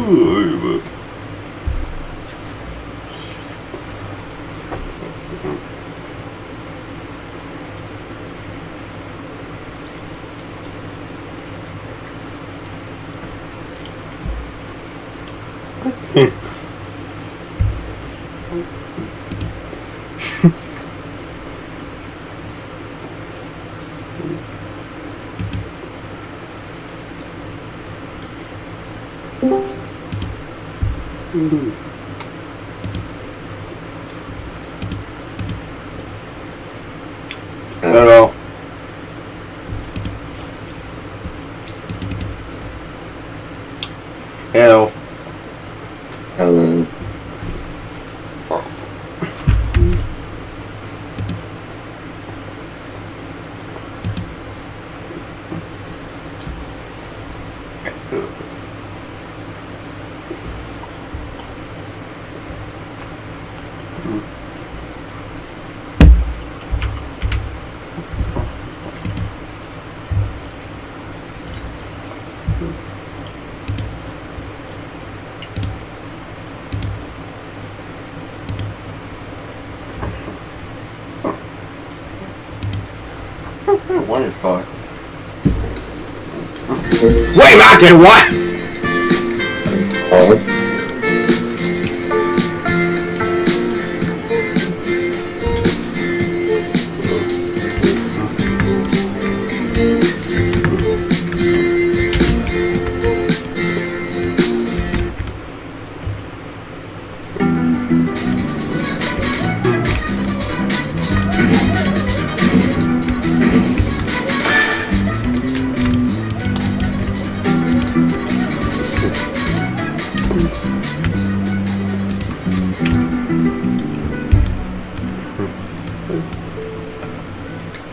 Hello. Hello. Hello. What is fuck? Wait, I did what? Huh?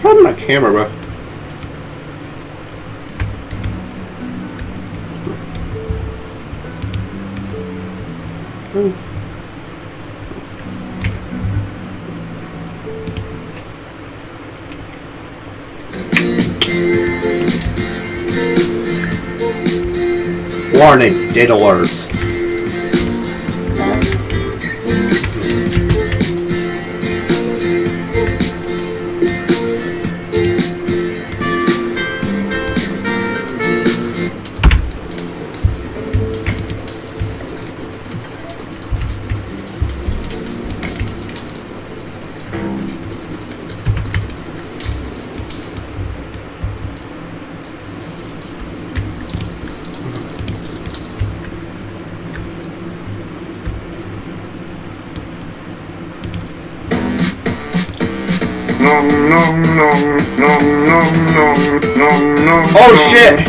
Hold my camera, bro. Warning, data alerts. Oh shit!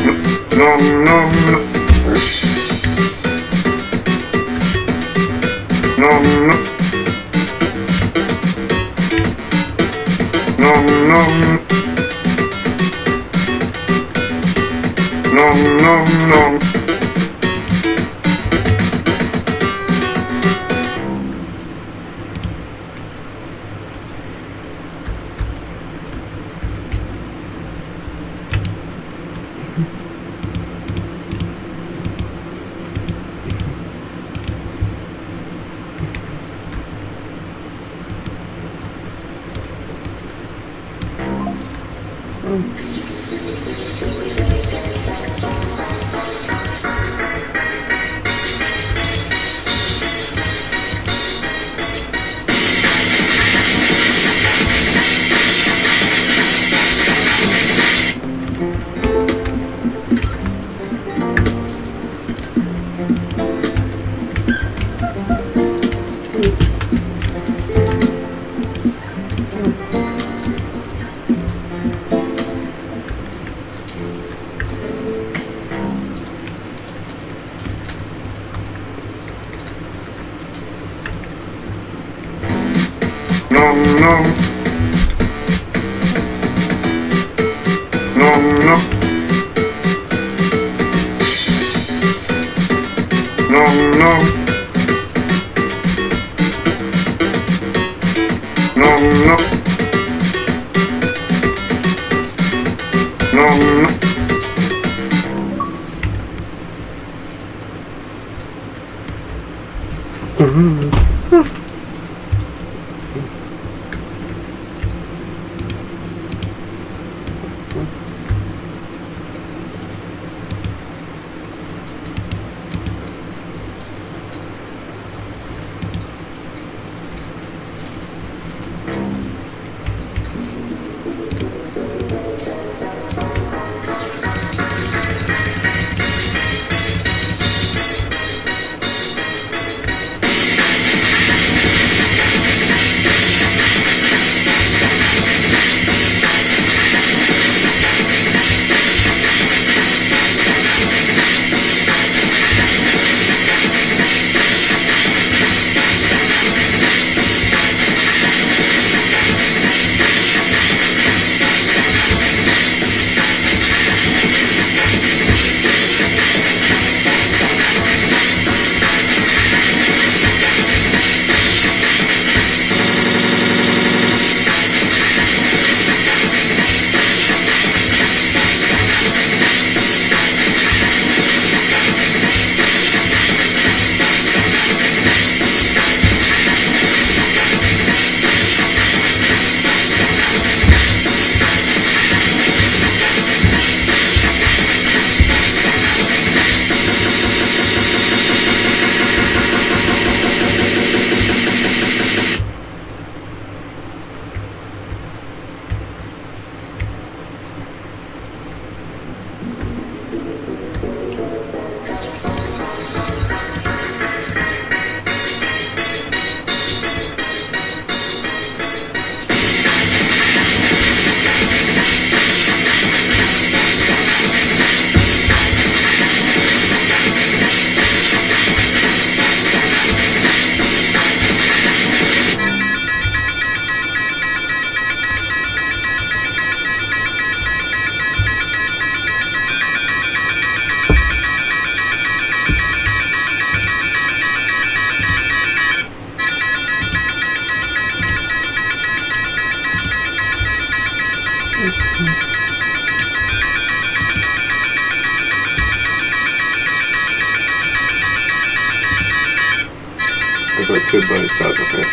There's like 2 bunnies talking here.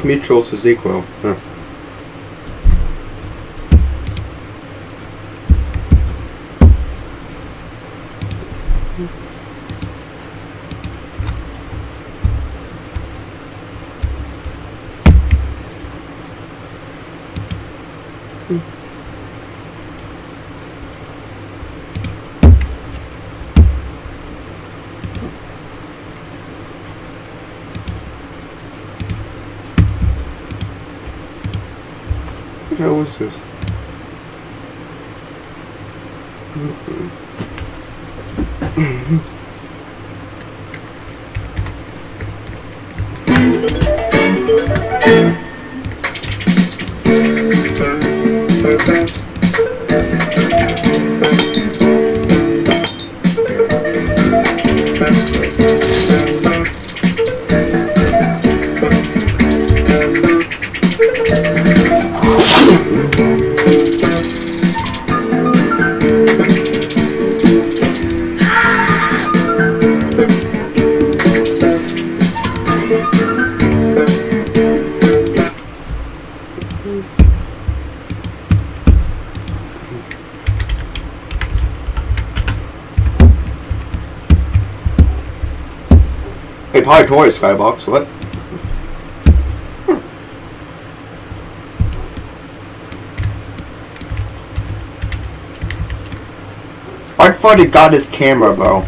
Mutuals is equal. Huh. What the hell was this? Hey, probably toy Skybox, what? I thought he got his camera, bro.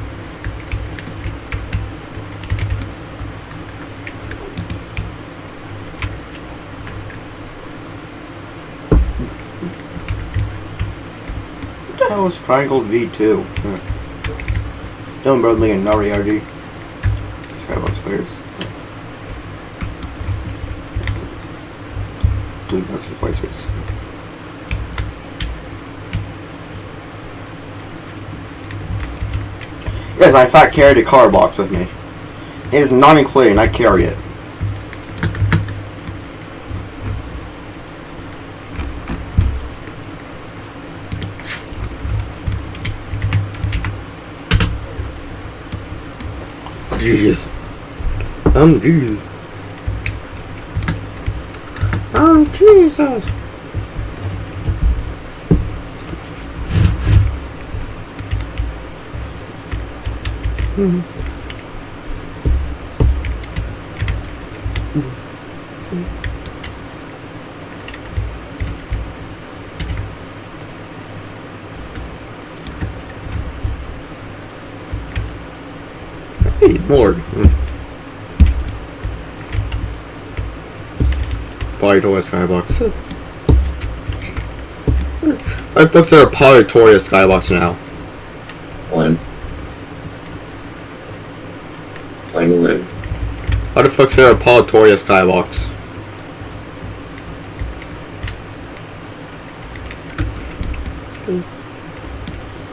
hell is Triangle V2? Dylan Bradley and Nari RD. Skybox players. Blue Nuts and Slicers. Yes, I in fact carry the car box with me. It is not included, and I carry it. Jesus. Jesus. Jesus. Hey, Morg. Polytoria Skybox. I folks are a Polytoria Skybox now. One. One. How the fuck's there a Polytoria Skybox?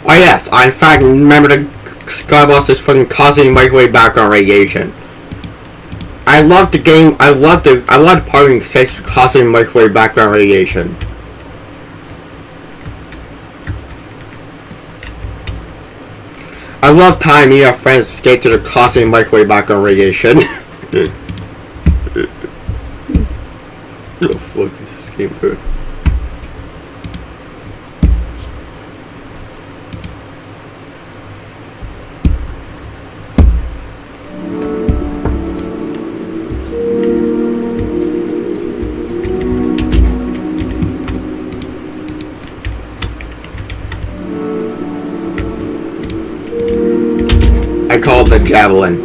Oh yes, I in fact remember the Skybox is fucking causing microwave background radiation. I love the game. I love the parting station causing microwave background radiation. I love time me and our friends escape to the causing microwave background radiation. Oh fuck is this game good? I call it the Javelin.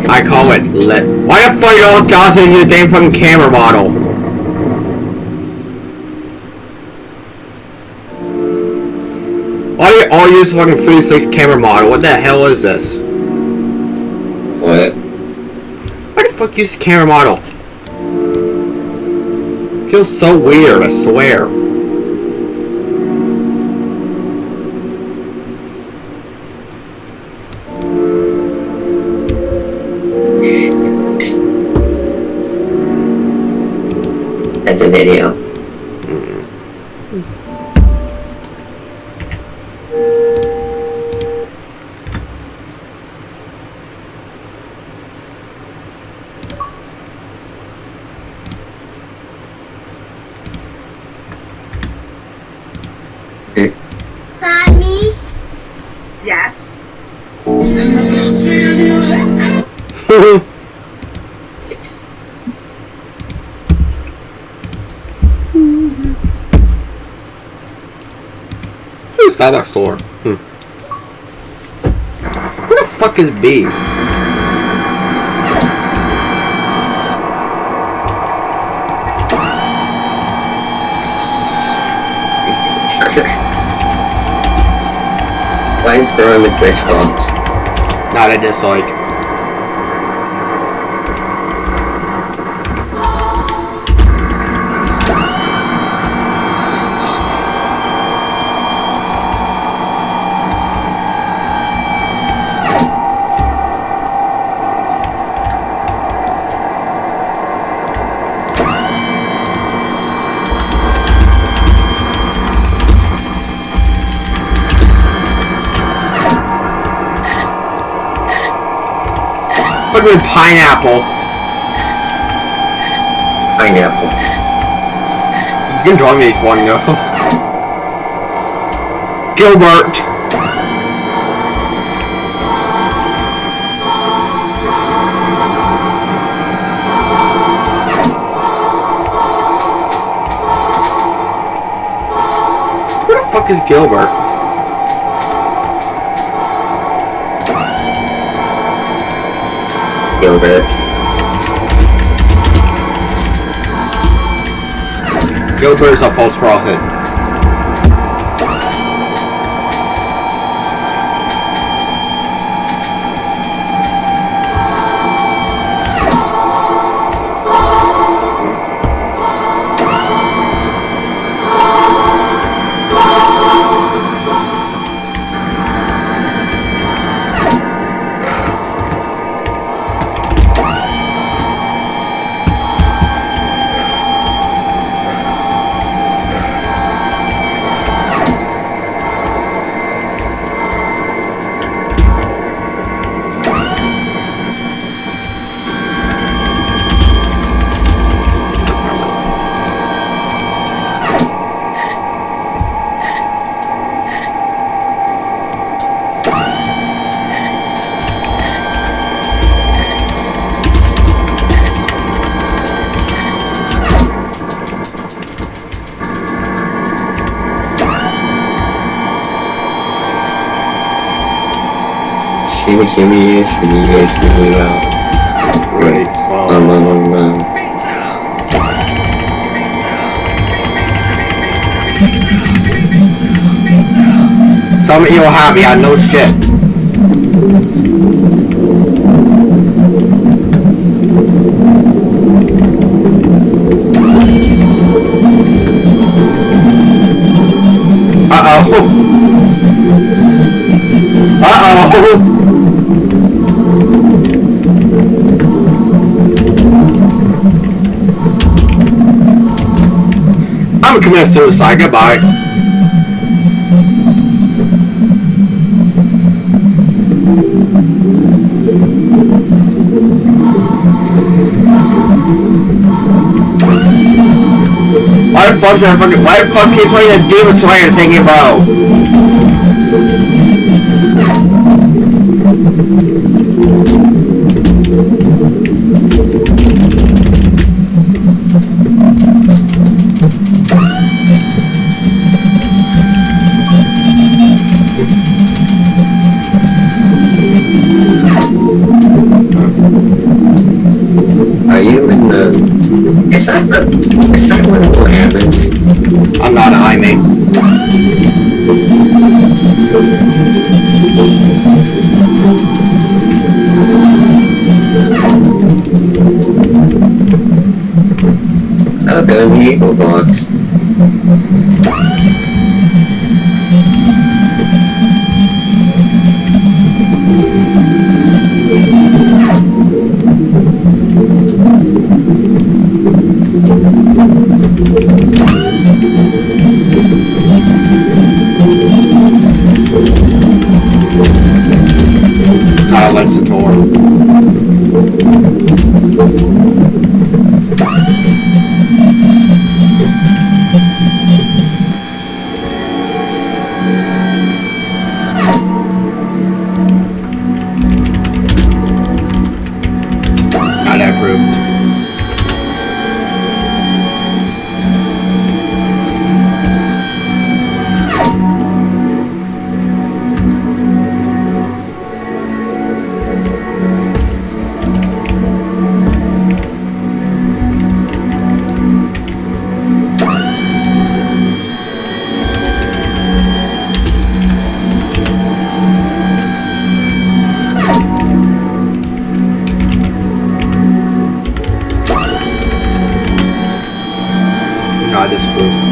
I call it lit. Why the fuck you all guys use a damn fucking camera model? Why do you all use fucking 3.6 camera model? What the hell is this? What? Why the fuck use the camera model? Feels so weird, I swear. At the video. Sonny? Yes. Skybox store. Where the fuck is B? Why is throwing the glitch box? Not a dislike. Fucking pineapple. Pineapple. You can draw me if one, yo. Gilbert. Where the fuck is Gilbert? Gilbert. Gilbert is a false prophet. Shimmy, shimmy, shimmy, shimmy, wow. Right, Some of you will have me on no shit. I'm committing suicide. Goodbye. Why the fuck keeps playing a Demon Slayer thingy, bro? Are you in the... Is that one of what happens? I'm not an iMate. Oh, go in the Eagle box. Likes the tour. Not approved. Not disproved.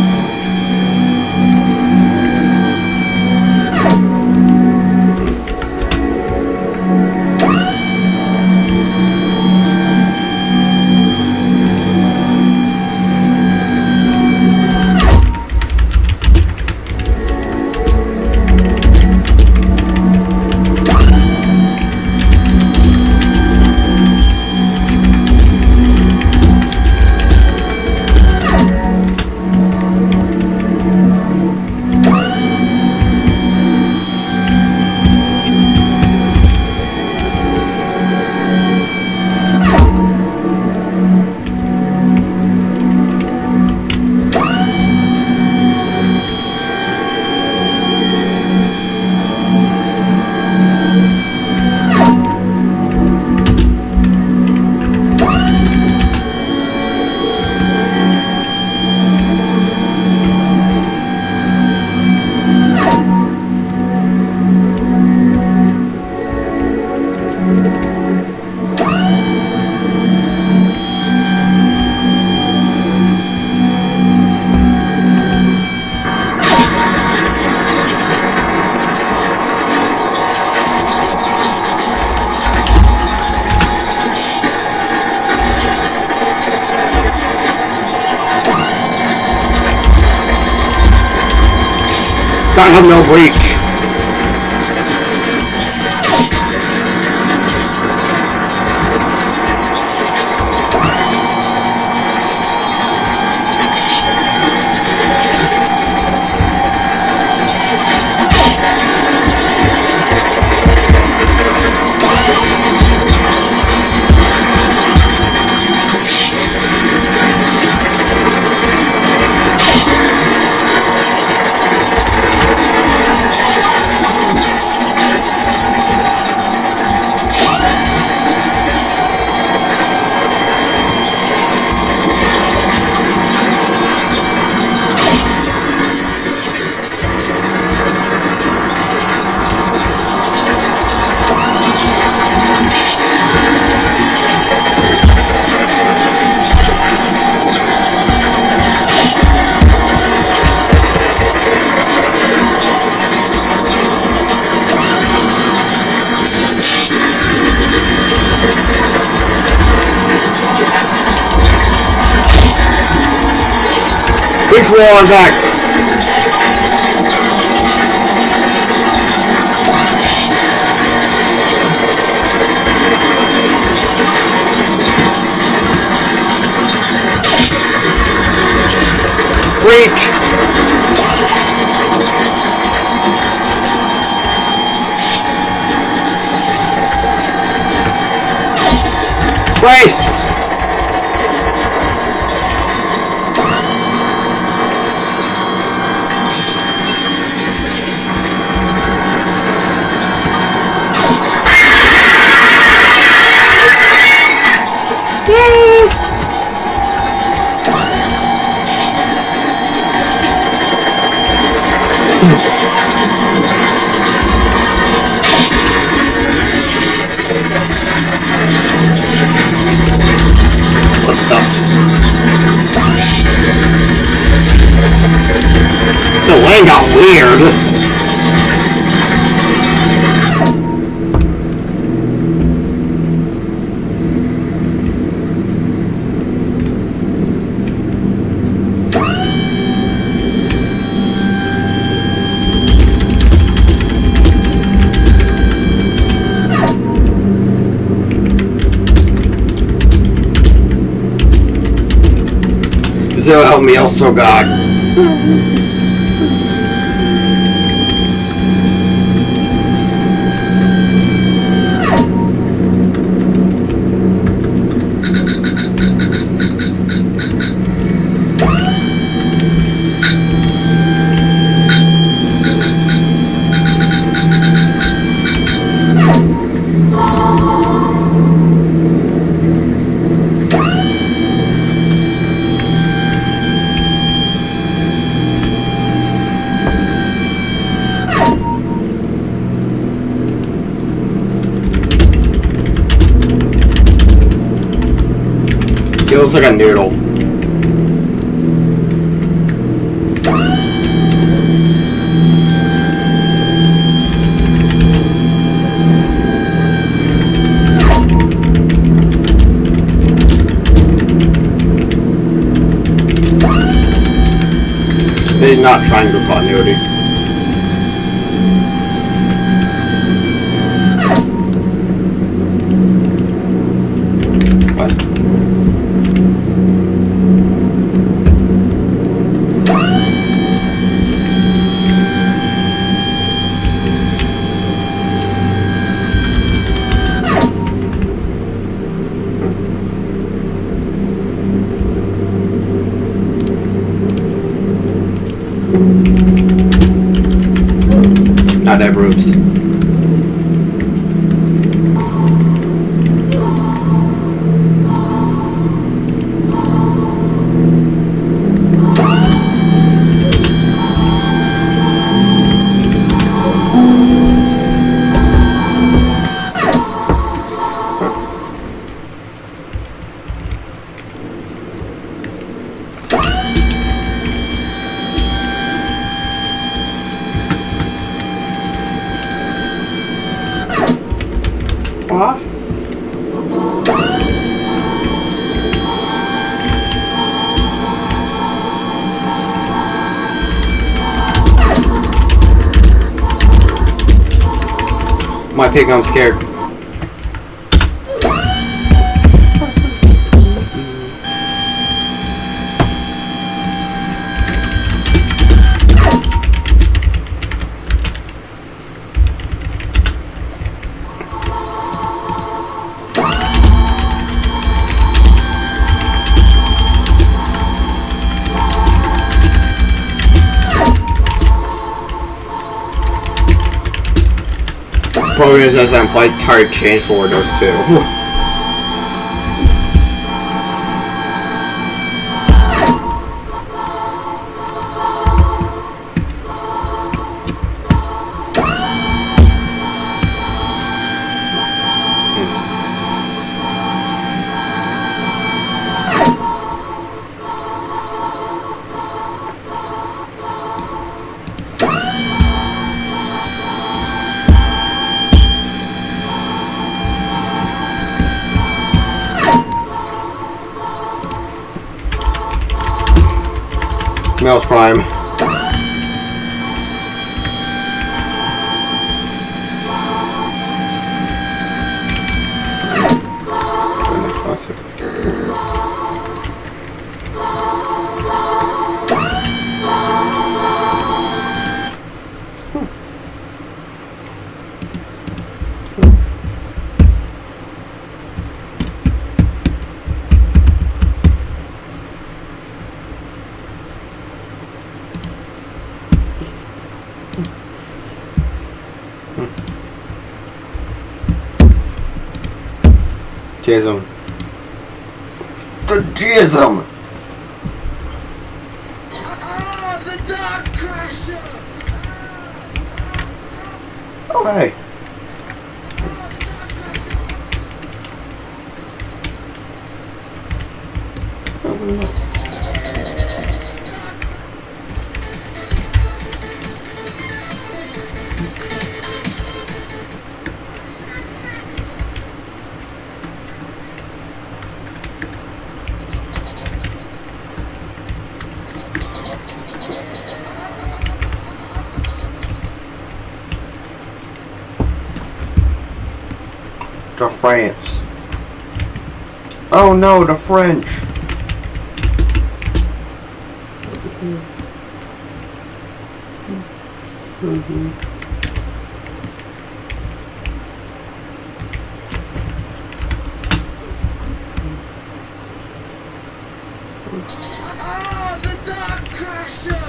Son of no breach. Which wall impact? Breach! Brace! The lane got weird. So help me, also God. It looks like a noodle. They're not triangle continuity. What? Not that Bruce. Off. pig, I'm scared. Problem is, as I'm playing tired chainsaw those two. Mouse Prime. Jism. The Jism! The dog crusher! Oh, hey. To France. Oh no, the French. The dog crusher!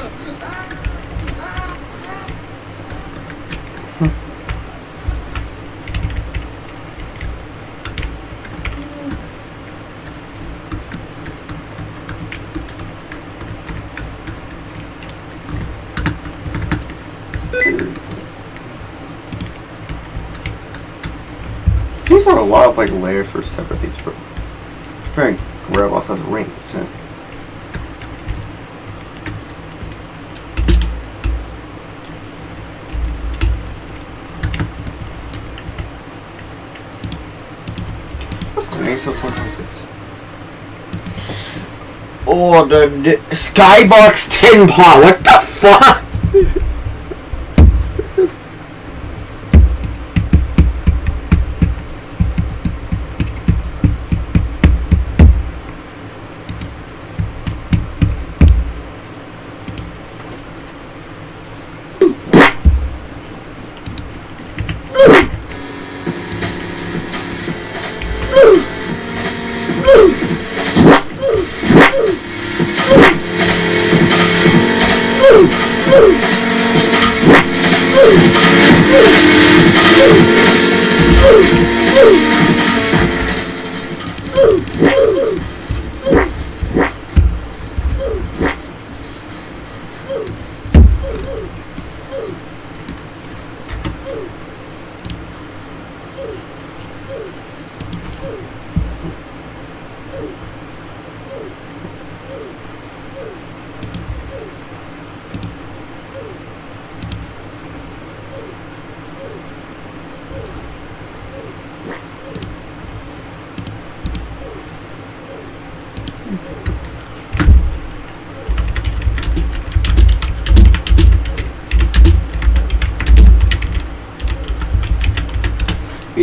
These are a lot of like layers for separate things, but apparently Grab also has rings. Yeah. Oh, the Skybox Tin Pot. What the fuck?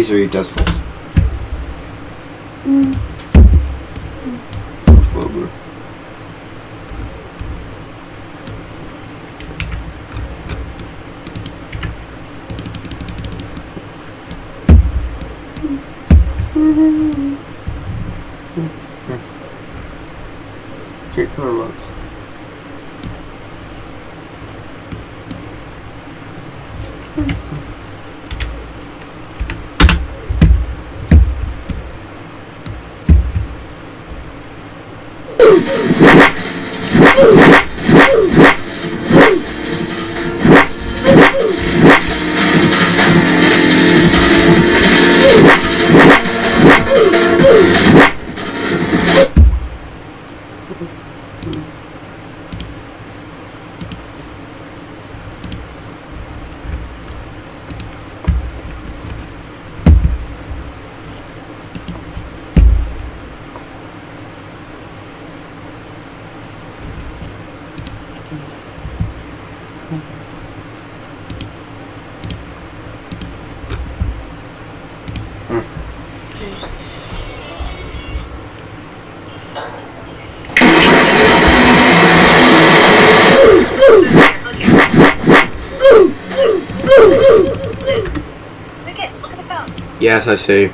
These are your decimals. Over. Check Starbucks. Lucas, look at the phone. Yes, I see.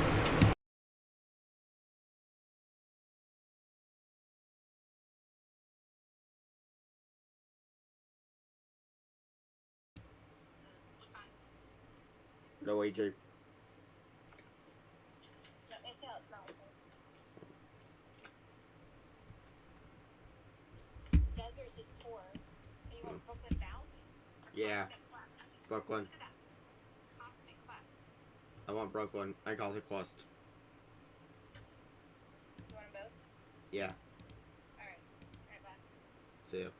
No, AJ. Let me see how it smells. Desert Detour. You want Brooklyn Bounce? Yeah, Brooklyn. Look at that. Cosmic Quest. I want Brooklyn. I call it Quest. You want them both? Yeah, Alright. Alright, bye. see ya.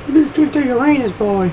Finish to Uranus, boy.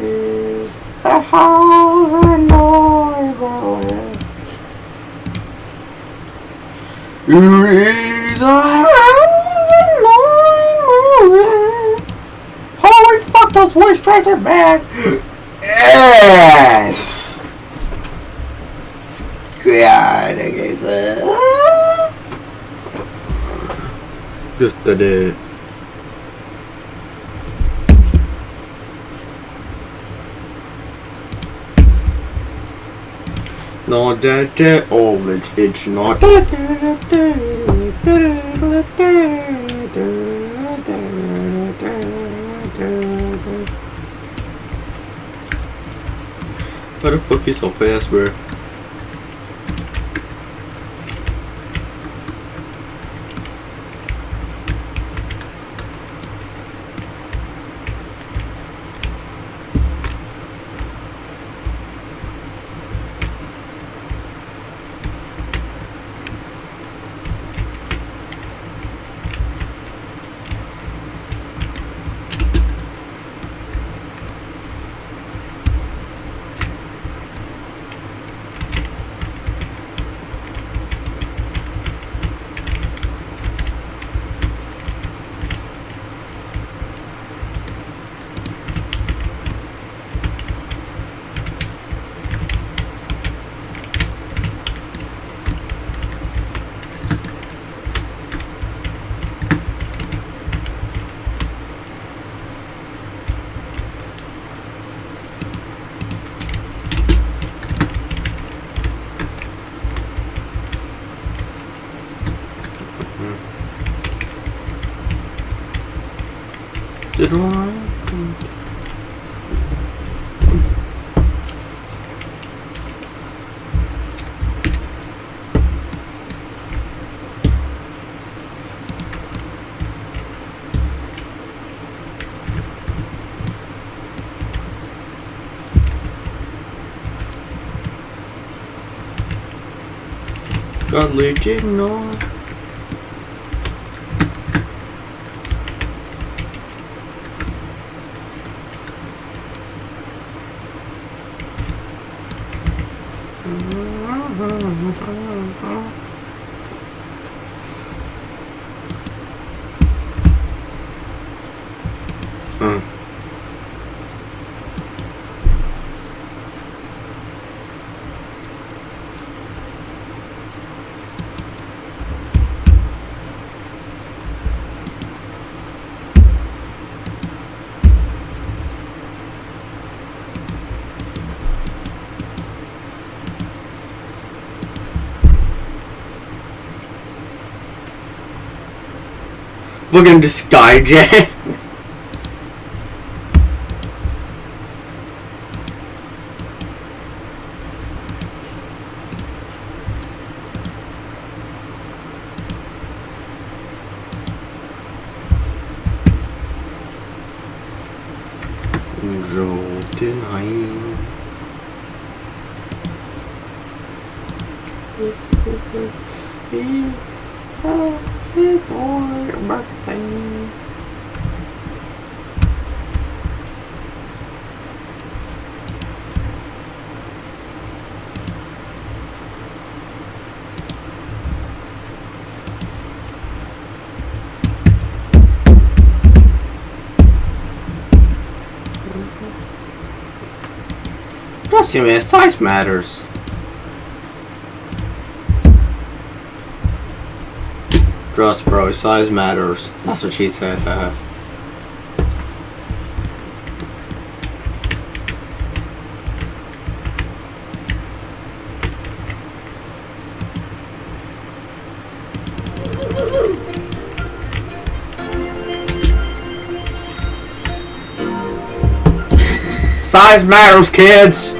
Is a house in Neverland. There is a house in Neverland. Holy fuck, those voice tracks are bad. Yes. God, I guess. Just did it. Not that, oh, it's not that. How the fuck you so fast, bro? Did I? Godly did not. Look at this guy, Jay. Trust me, man, size matters. Trust, bro, size matters. That's what she said. Size matters, kids.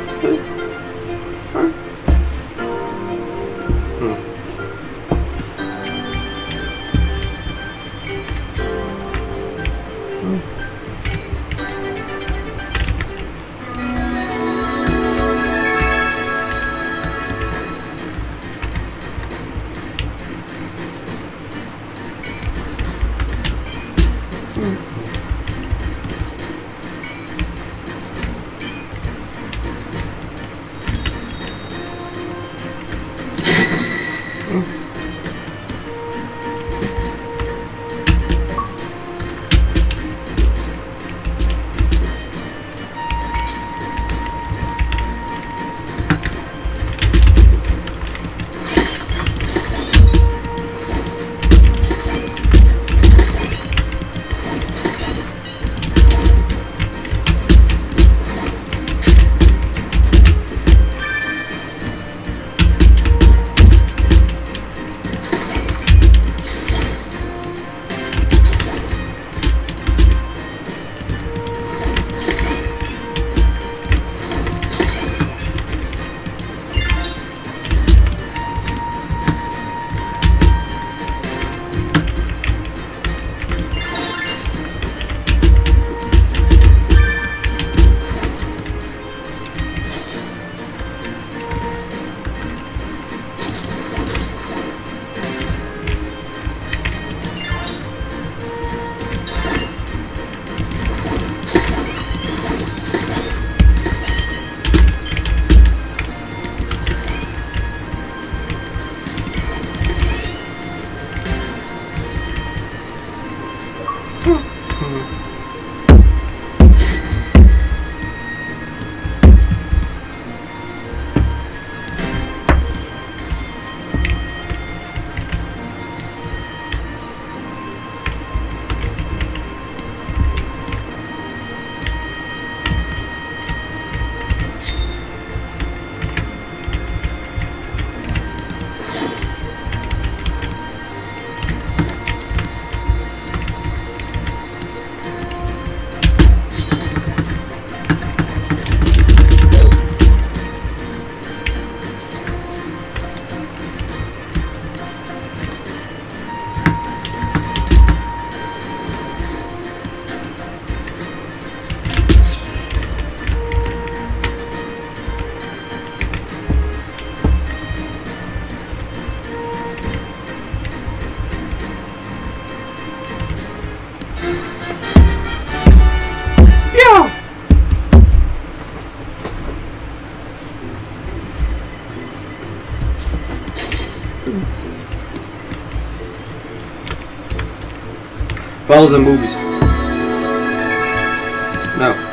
well as in movies. No.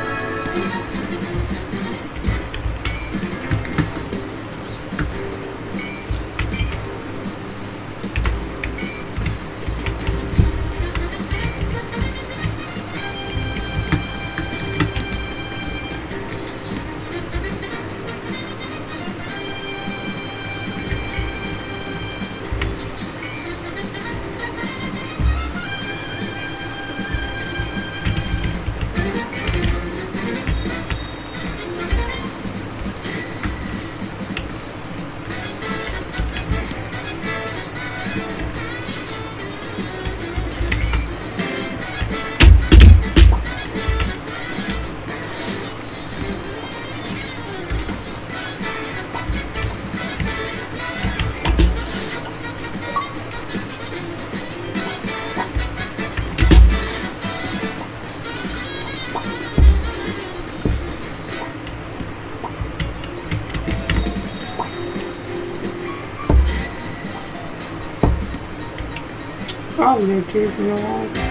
Oh, they're taking a while.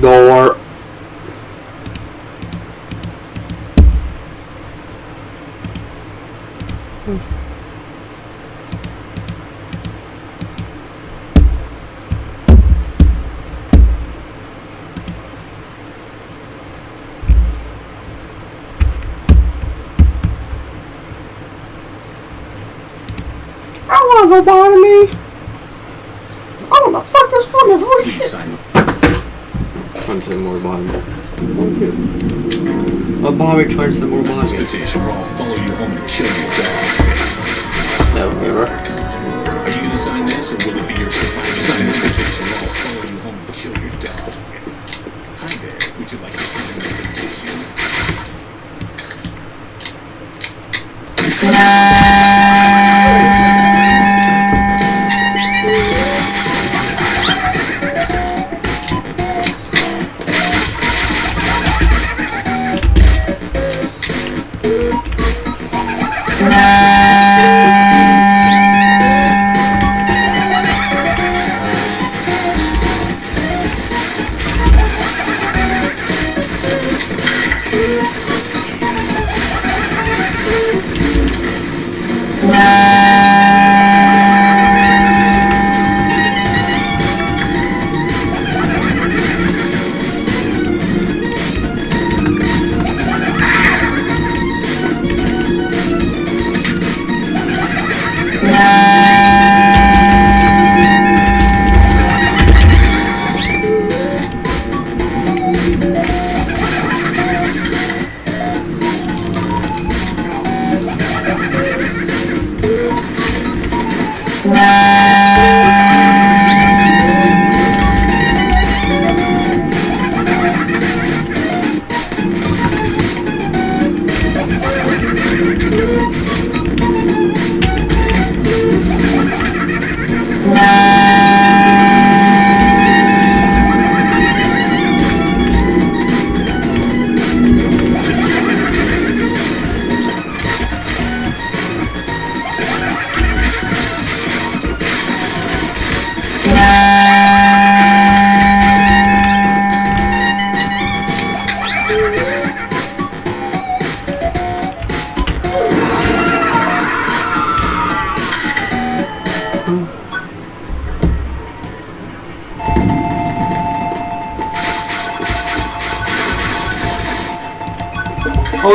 Door. I wanna go bother me. I wanna fuck this woman. Oh Please shit. sign. Something more bottom. A Bobby tries to more This bottom. petition or I'll follow you home and kill your dog. No, never. Are you gonna sign this or will it be your survivor? Sign this petition or I'll follow you home and kill your dog. Hi there. Would you like to sign this petition?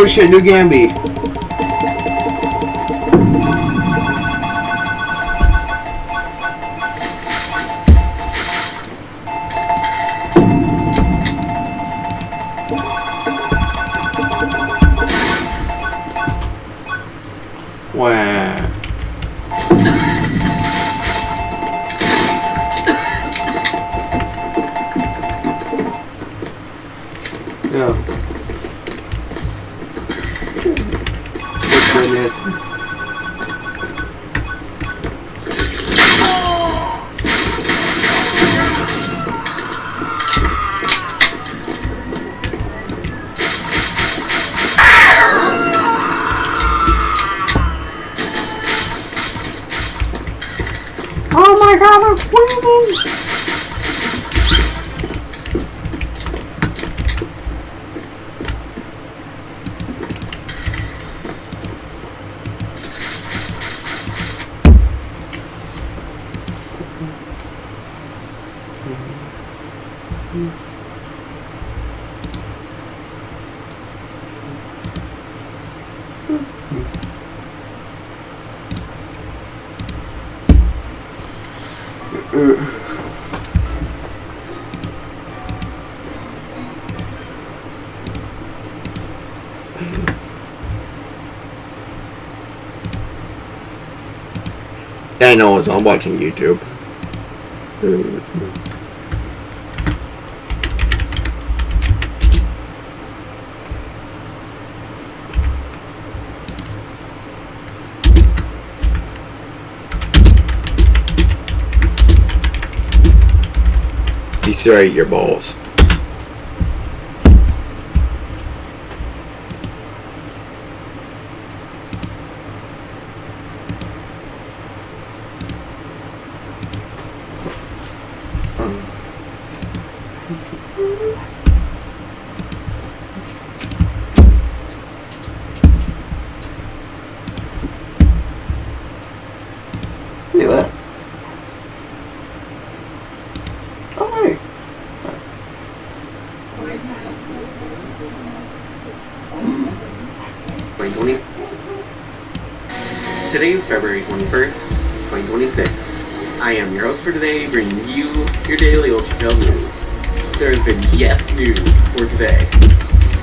Oh shit, new Gambi. Wow. Yeah. Goodness. Oh my god, they're swimming! Yeah, I know, I'm watching YouTube. Destroy your balls. Look at that. Oh, hey. 2020. Today is February 21st, 2026. I am your host for today, bringing you your daily Ultra Trail news. There has been yes news for today.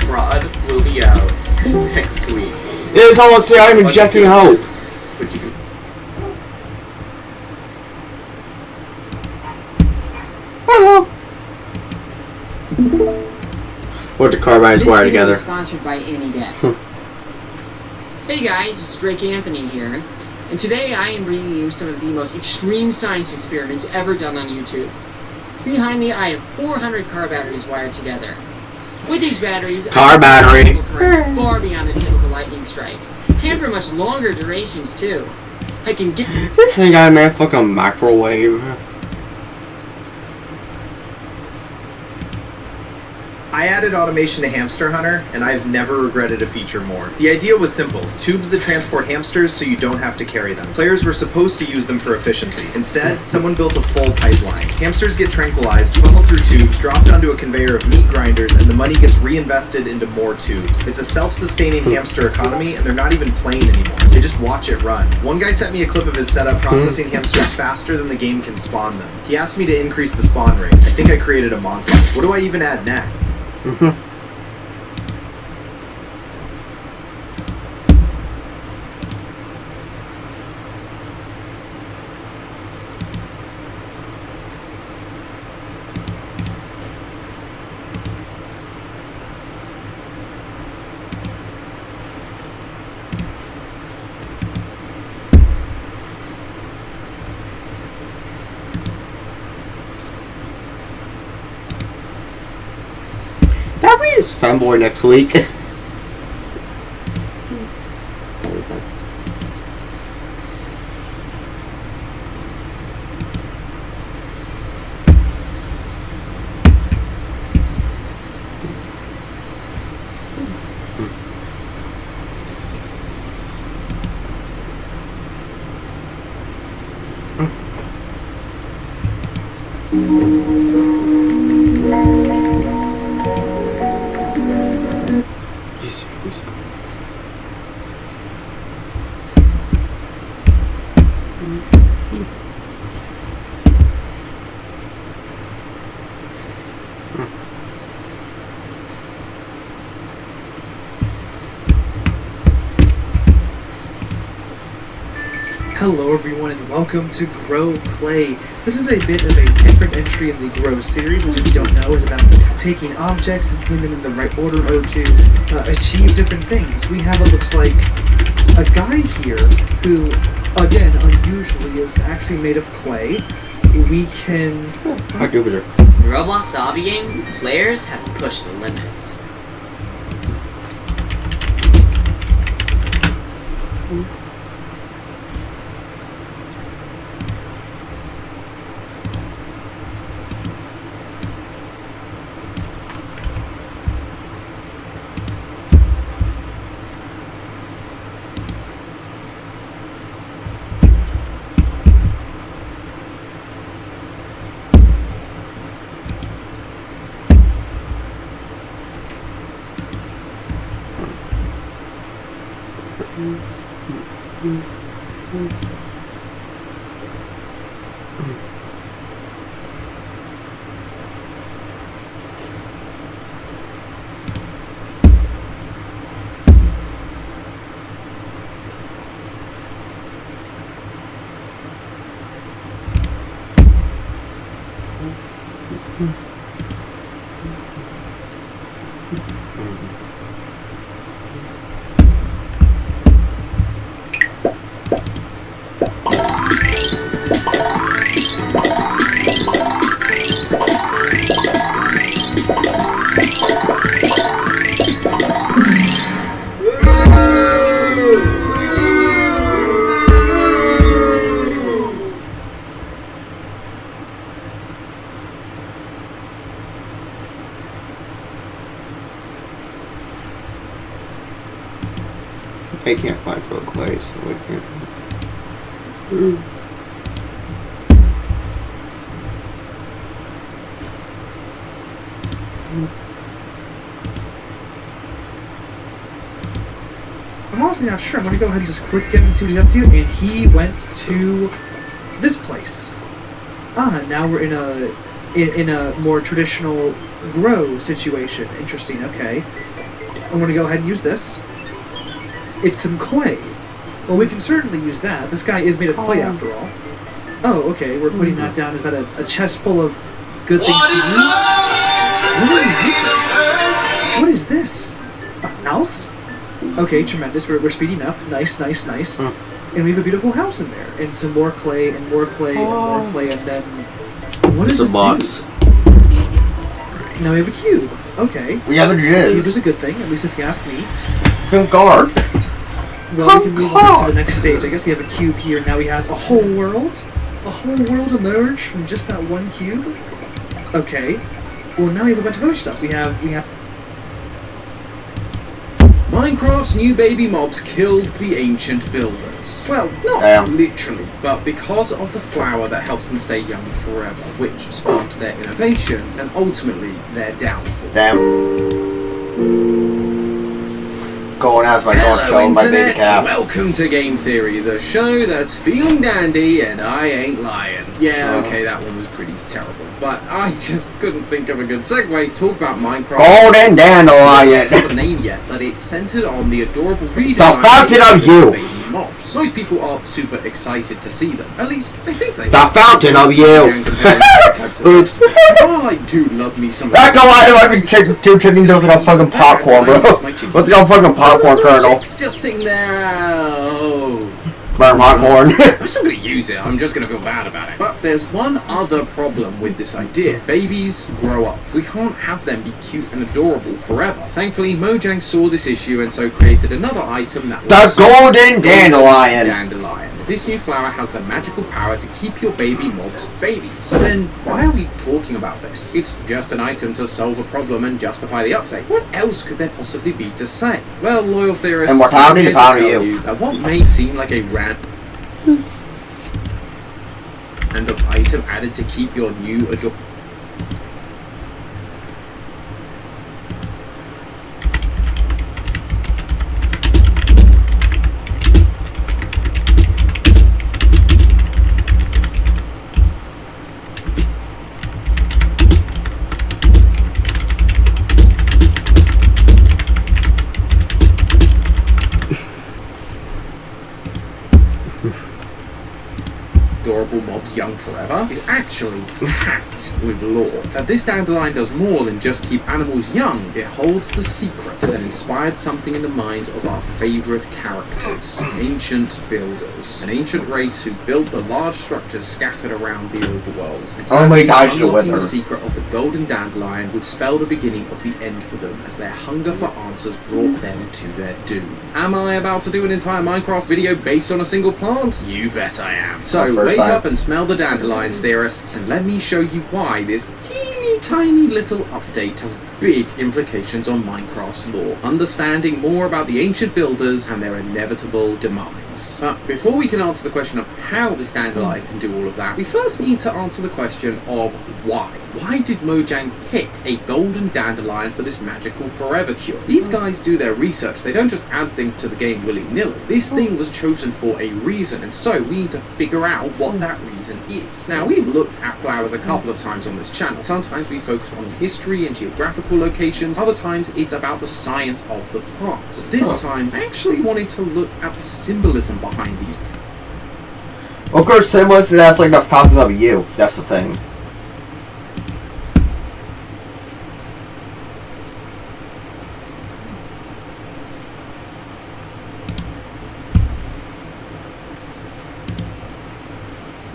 Fraud will be out next week. It is almost there, I'm injecting hope. But you can Hello. What the carbines This wire video together. is sponsored by AnyDesk. Hey guys, it's Drake Anthony here, and today I am bringing you some of the most extreme science experiments ever done on YouTube. Behind me, I have 400 car batteries wired together. With these batteries, Car I can battery. electrical currents far beyond a typical lightning strike, and for much longer durations too. I can get Is this thing got a man fucking microwave? I added automation to Hamster Hunter, and I've never regretted a feature more. The idea was simple. Tubes that transport hamsters so you don't have to carry them. Players were supposed to use them for efficiency. Instead, someone built a full pipeline. Hamsters get tranquilized, funneled through tubes, dropped onto a conveyor of meat grinders, and the money gets reinvested into more tubes. It's a self-sustaining hamster economy, and they're not even playing anymore. They just watch it run. One guy sent me a clip of his setup processing hamsters faster than the game can spawn them. He asked me to increase the spawn rate. I think I created a monster. What do I even add next? That is fanboy next week. Hello everyone and welcome to Grow Play. This is a bit of a different entry in the Grow series, which if you don't know is about taking objects and putting them in the right order to achieve different things. We have what looks like a guy here who, again, unusually is actually made of clay. We can... Hi, Jupiter. In Roblox Obby game, players have to push the limits. I can't find real clay, so we can't. I'm honestly not sure. I'm gonna go ahead and just click him and see what he's up to. And he went to this place. Now we're in a more traditional grow situation. Interesting. Okay, I'm gonna go ahead and use this. It's some clay. Well, we can certainly use that. This guy is made of clay after all. Oh, okay. We're putting that down. Is that a chest full of good things to use? What is this? A house? Okay, tremendous. We're speeding up. Nice. And we have a beautiful house in there. And some more clay, and more clay, and more clay, and then... What is It's a this box. do? Now we have a cube. Okay. We have a Cube jizz. is a good thing, at least if you ask me. Good guard. Well, we can move on to the next stage. I guess we have a cube here. Now we have a whole world. A whole world emerged from just that one cube. Okay. Well, now we have a bunch of other stuff. We have Minecraft's new baby mobs killed the ancient builders. Well, not literally, but because of the flower that helps them stay young forever, which sparked their innovation and ultimately their downfall. Go and ask my dog show my baby calf. Welcome to Game Theory, the show that's feeling dandy and I ain't lying. Yeah, okay, that one was pretty terrible, but I just couldn't think of a good segue to talk about Minecraft. Golden Dandelion. Not the name yet, but it's centered on the adorable redesign The Fountain of Youth. baby mobs. Most people are super excited to see them. At least they think they The are. Fountain of Youth. While I do love me some. That go I do every two chicken does enough fucking popcorn, bro. Let's go fucking popcorn kernel. Just sitting there. Oh. Burn popcorn. I'm still gonna use it, I'm just gonna feel bad about it. But there's one other problem with this idea. Babies grow up. We can't have them be cute and adorable forever. Thankfully, Mojang saw this issue and so created another item that was The Golden Dandelion. Dandelion. This new flower has the magical power to keep your baby mobs babies. So then, why are we talking about this? It's just an item to solve a problem and justify the update. What else could there possibly be to say? Well, loyal theorists, Immortality, I'm here the Fountain to of tell Youth. you that what may seem like a random item added to keep your new adorable adorable mobs young forever is actually packed with lore. That this dandelion does more than just keep animals young, it holds the secrets that inspired something in the minds of our favourite characters, ancient builders. An ancient race who built the large structures scattered around the overworld. And Oh my gosh, you're with unlocking her. the secret of the golden dandelion would spell the beginning of the end for them, as their hunger for answers brought them to their doom. Am I about to do an entire Minecraft video based on a single plant? You bet I am. So First wake time. up and smell the dandelions, theorists, and let me show you why this teeny tiny little update has big implications on Minecraft's lore. Understanding more about the ancient builders and their inevitable demise. But before we can answer the question of how this dandelion can do all of that, we first need to answer the question of why. Why did Mojang pick a golden dandelion for this magical forever cure? These guys do their research, they don't just add things to the game willy-nilly. This thing was chosen for a reason, and so we need to figure out what that reason is. Now, we've looked at flowers a couple of times on this channel. Sometimes we focus on history and geographical locations, other times it's about the science of the plants. This time, I actually wanted to look at the symbolism behind these. Of course, symbolism, that's like the fountain of youth. That's the thing.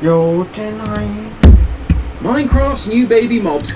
Yo, tonight. Minecraft's new baby mobs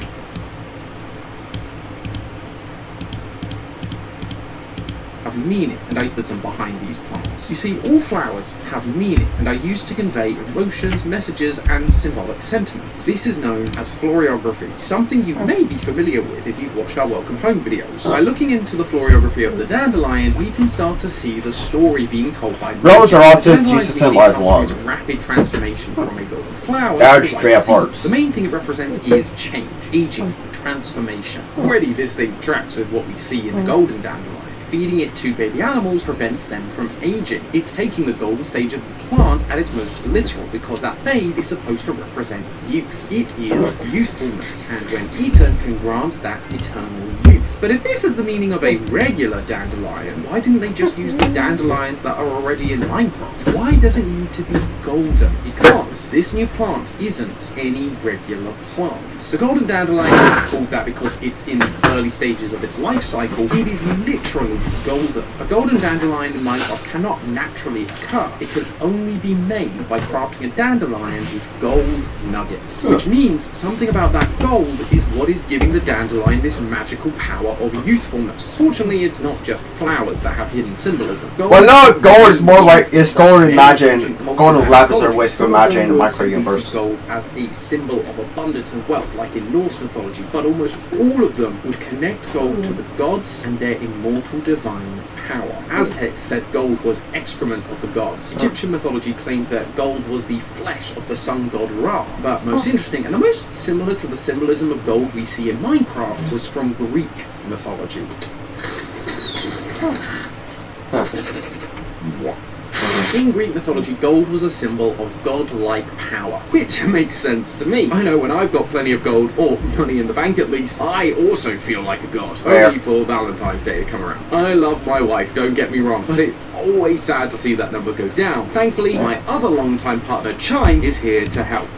have meaning and symbolism behind these plants. You see, all flowers have meaning and are used to convey emotions, messages, and symbolic sentiments. This is known as florography, something you may be familiar with if you've watched our Welcome Home videos. By looking into the florography of the dandelion, we can start to see the story being told by Roses are often Dandelions used to really symbolize come love. through its rapid transformation from a golden flower That to would white straight up seeds. works. The main thing it represents is change, aging, transformation. Already this thing tracks with what we see in the golden dandelion. Feeding it to baby animals prevents them from aging. It's taking the golden stage of the plant at its most literal, because that phase is supposed to represent youth. It is youthfulness, and when eaten can grant that eternal youth. But if this is the meaning of a regular dandelion, why didn't they just use the dandelions that are already in Minecraft? Why does it need to be golden? Because this new plant isn't any regular plant. The golden dandelion is called that because it's in the early stages of its life cycle. It is literally golden. A golden dandelion in Minecraft cannot naturally occur. It can only be made by crafting a dandelion with gold nuggets. Which means something about that gold is what is giving the dandelion this magical power of youthfulness. Fortunately, it's not just flowers that have hidden symbolism. Well, no, gold is more like, it's gold imagine, gold and lapis are ways to imagine the micro universe. Gold as a symbol of abundance and wealth, like in Norse mythology, but almost all of them would connect gold to the gods and their immortal divine power. Aztecs said gold was excrement of the gods. Egyptian mythology claimed that gold was the flesh of the sun god Ra. But most interesting, and the most similar to the symbolism of gold we see in Minecraft, was from Greek mythology. In Greek mythology, gold was a symbol of god-like power, which makes sense to me. I know when I've got plenty of gold, or money in the bank at least, I also feel like a god, only for Valentine's Day to come around. I love my wife, don't get me wrong, but it's always sad to see that number go down. Thankfully, my other longtime partner, Chime, is here to help.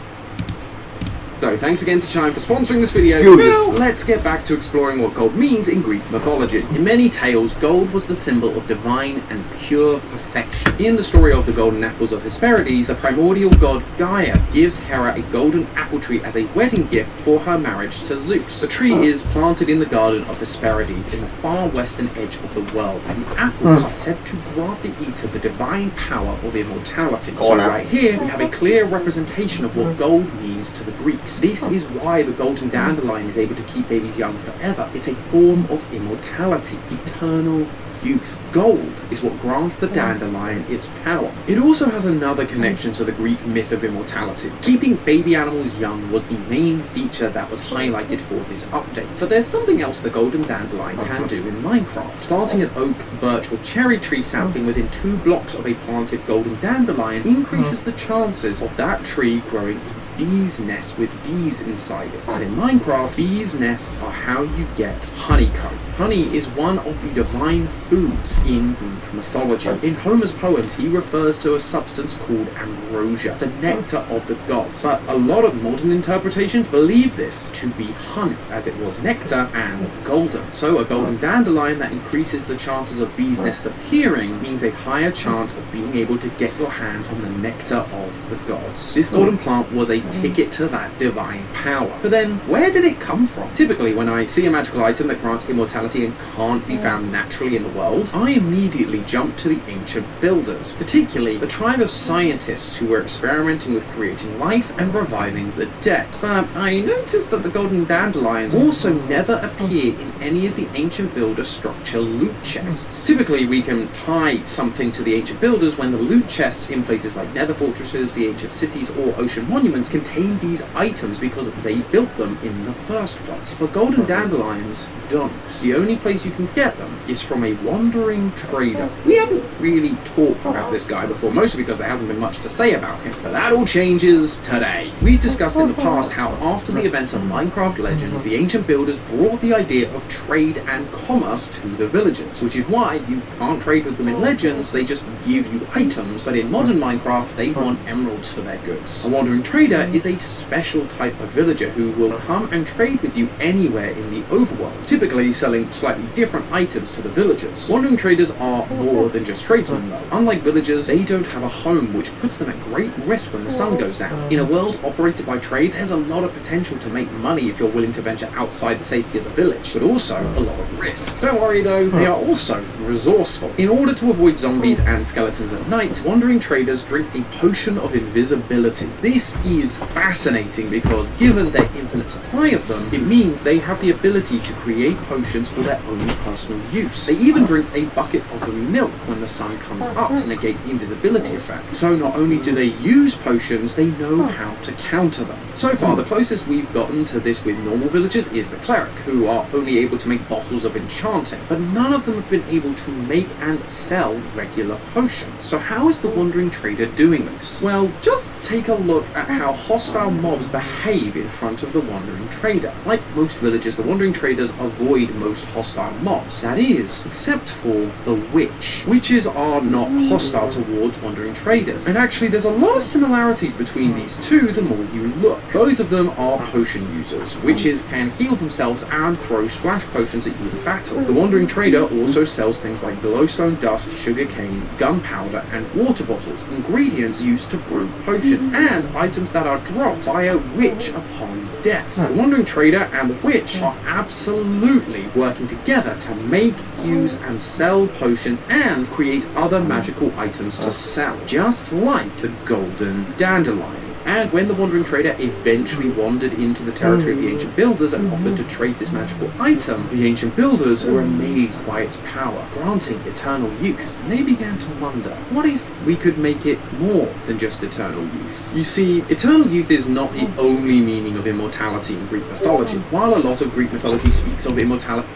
So thanks again to Chime for sponsoring this video. Now, let's get back to exploring what gold means in Greek mythology. In many tales, gold was the symbol of divine and pure perfection. In the story of the golden apples of Hesperides, the primordial god Gaia gives Hera a golden apple tree as a wedding gift for her marriage to Zeus. The tree is planted in the garden of Hesperides in the far western edge of the world, and the apples are said to grant the eater the divine power of immortality. So right here, we have a clear representation of what gold means to the Greeks. This is why the golden dandelion is able to keep babies young forever. It's a form of immortality, eternal youth. Gold is what grants the dandelion its power. It also has another connection to the Greek myth of immortality. Keeping baby animals young was the main feature that was highlighted for this update. So there's something else the golden dandelion can do in Minecraft. Planting an oak, birch, or cherry tree sapling within 2 blocks of a planted golden dandelion increases the chances of that tree growing bees' nests with bees inside it. In Minecraft, bees' nests are how you get honeycomb. Honey is one of the divine foods in Greek mythology. In Homer's poems, he refers to a substance called ambrosia, the nectar of the gods. But a lot of modern interpretations believe this to be honey, as it was nectar and golden. So a golden dandelion that increases the chances of bees' nests appearing means a higher chance of being able to get your hands on the nectar of the gods. This golden plant was a ticket to that divine power. But then, where did it come from? Typically, when I see a magical item that grants immortality and can't be found naturally in the world, I immediately jump to the ancient builders, particularly the tribe of scientists who were experimenting with creating life and reviving the dead. But I noticed that the golden dandelions also never appear in any of the ancient builder structure loot chests. Typically, we can tie something to the ancient builders when the loot chests in places like nether fortresses, the ancient cities, or ocean monuments contain these items because they built them in the first place. But golden dandelions don't. The only place you can get them is from a wandering trader. We haven't really talked about this guy before, mostly because there hasn't been much to say about him, but that all changes today. We've discussed in the past how after the events of Minecraft Legends, the ancient builders brought the idea of trade and commerce to the villagers, which is why you can't trade with them in Legends, they just give you items, but in modern Minecraft they want emeralds for their goods. A wandering trader is a special type of villager who will come and trade with you anywhere in the overworld, typically selling slightly different items to the villagers. Wandering traders are more than just tradesmen though. Unlike villagers, they don't have a home, which puts them at great risk when the sun goes down. In a world operated by trade, there's a lot of potential to make money if you're willing to venture outside the safety of the village, but also a lot of risk. Don't worry though, they are also resourceful. In order to avoid zombies and skeletons at night, wandering traders drink a potion of invisibility. This is fascinating because given their infinite supply of them, it means they have the ability to create potions for their own personal use. They even drink a bucket of the milk when the sun comes up to negate the invisibility effect. So not only do they use potions, they know how to counter them. So far, the closest we've gotten to this with normal villagers is the cleric, who are only able to make bottles of enchanting, but none of them have been able to make and sell regular potions. So how is the wandering trader doing this? Well, just take a look at how hostile mobs behave in front of the wandering trader. Like most villagers, the wandering traders avoid most hostile mobs. That is, except for the witch. Witches are not hostile towards wandering traders. And actually, there's a lot of similarities between these two the more you look. Both of them are potion users. Witches can heal themselves and throw splash potions at you in battle. The wandering trader also sells things like glowstone dust, sugarcane, gunpowder, and water bottles, ingredients used to brew potions, and items that are dropped by a witch upon death. The wandering trader and the witch are absolutely working together to make, use, and sell potions and create other magical items to sell, just like the golden dandelion. And when the wandering trader eventually wandered into the territory of the ancient builders and offered to trade this magical item, the ancient builders were amazed by its power, granting eternal youth. And they began to wonder, what if we could make it more than just eternal youth? You see, eternal youth is not the only meaning of immortality in Greek mythology. While a lot of Greek mythology speaks of immortality,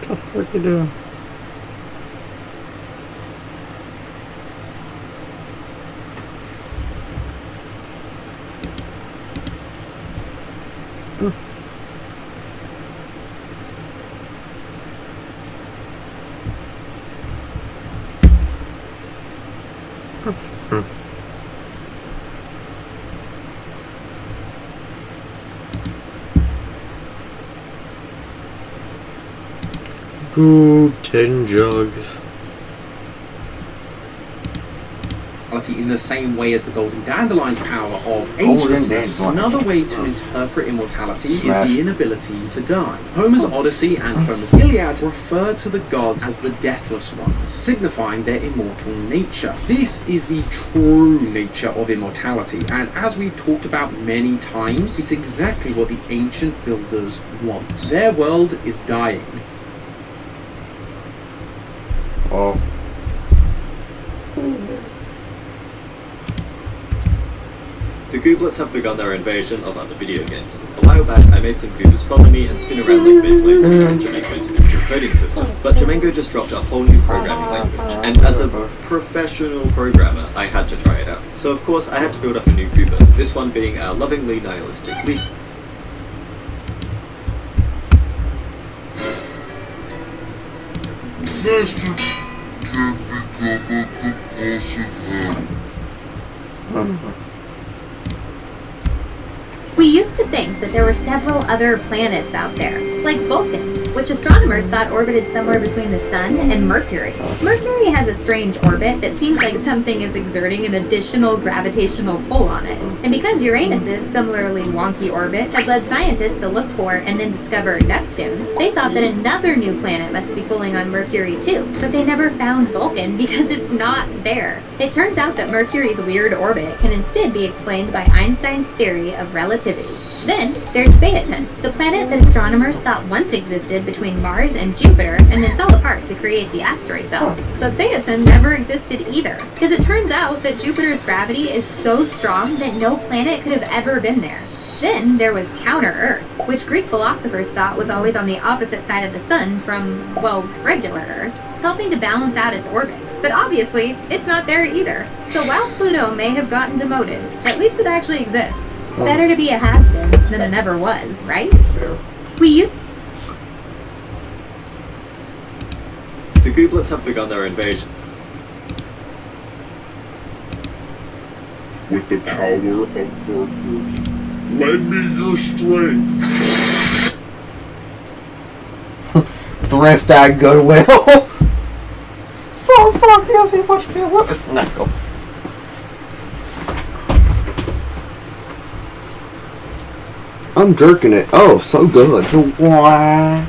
What the fuck you doing? Ooh, 10 jugs. In the same way as the golden dandelion's power of agelessness, another way to interpret immortality is the inability to die. Homer's Odyssey and Homer's Iliad refer to the gods as the deathless ones, signifying their immortal nature. This is the true nature of immortality, and as we've talked about many times, it's exactly what the ancient builders want. Their world is dying. Oh. The Gooblets have begun their invasion of other video games. A while back, I made some Goobers follow me and spin around like Beyblades using Jamengo's future coding system, but Jamengo just dropped a whole new programming language, and as a professional programmer, I had to try it out. So of course, I had to build up a new Goober, this one being our lovingly nihilistic Lee. We used to think that there were several other planets out there, like Vulcan, which astronomers thought orbited somewhere between the Sun and Mercury. Mercury has a strange orbit that seems like something is exerting an additional gravitational pull on it. And because Uranus's similarly wonky orbit had led scientists to look for and then discover Neptune, they thought that another new planet must be pulling on Mercury too. But they never found Vulcan because it's not there. It turns out that Mercury's weird orbit can instead be explained by Einstein's theory of relativity. Then there's Phaeton, the planet that astronomers thought once existed between Mars and Jupiter and then fell apart to create the asteroid belt. But Phaeton never existed either, because it turns out that Jupiter's gravity is so strong that no planet could have ever been there. Then there was Counter-Earth, which Greek philosophers thought was always on the opposite side of the sun from, well, regular Earth, helping to balance out its orbit. But obviously, it's not there either. So while Pluto may have gotten demoted, at least it actually exists. Better to be a has-been than a never was, right? The Gooblets have begun their invasion. With the power of Mercury, lend me your strength. Thrift at Goodwill. So sorry, I see what you get with a snackle. I'm jerking it. Oh, so good. Wah.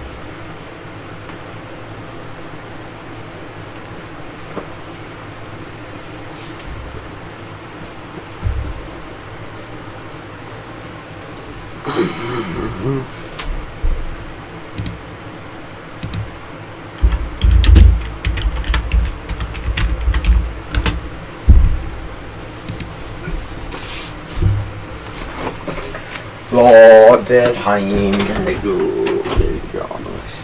Lord, that hanging the good honest.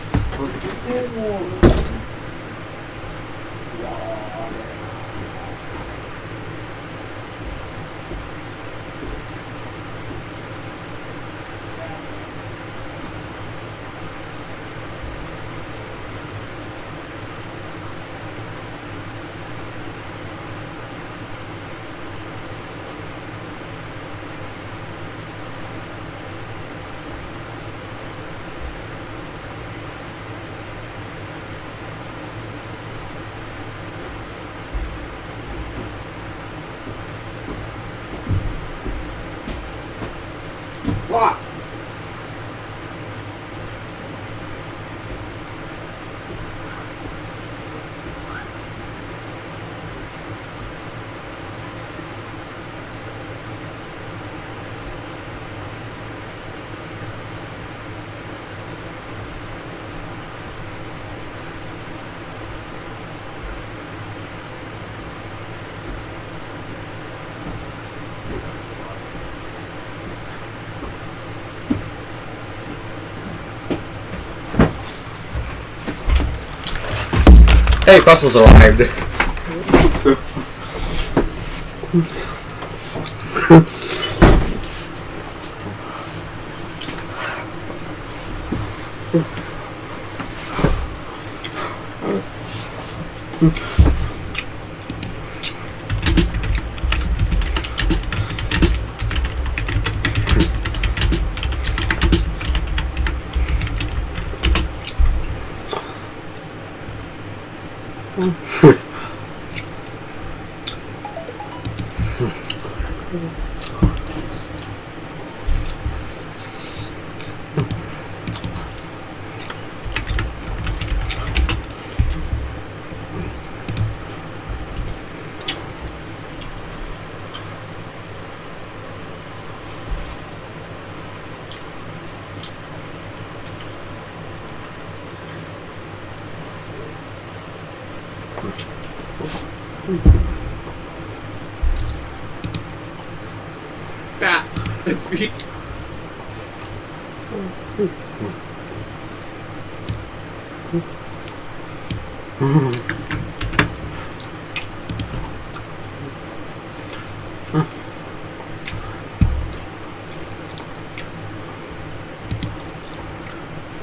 What? Hey, Brussels arrived. That. It's me.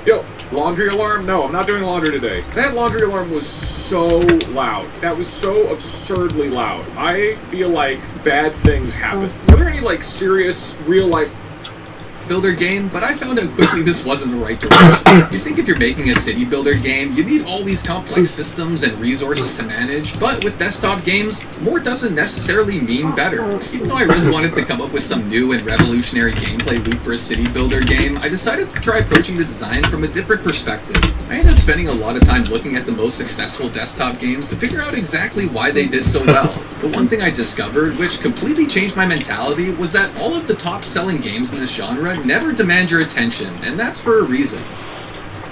Yo, laundry alarm? No, I'm not doing laundry today. That laundry alarm was so loud. That was so absurdly loud. I feel like bad things happen. Are there any, like, serious, real-life builder game, but I found out quickly this wasn't the right direction. You'd think if you're making a city builder game, you need all these complex systems and resources to manage, but with desktop games, more doesn't necessarily mean better. Even though I really wanted to come up with some new and revolutionary gameplay loop for a city builder game, I decided to try approaching the design from a different perspective. I ended up spending a lot of time looking at the most successful desktop games to figure out exactly why they did so well. The one thing I discovered, which completely changed my mentality, was that all of the top-selling games in this genre never demand your attention, and that's for a reason.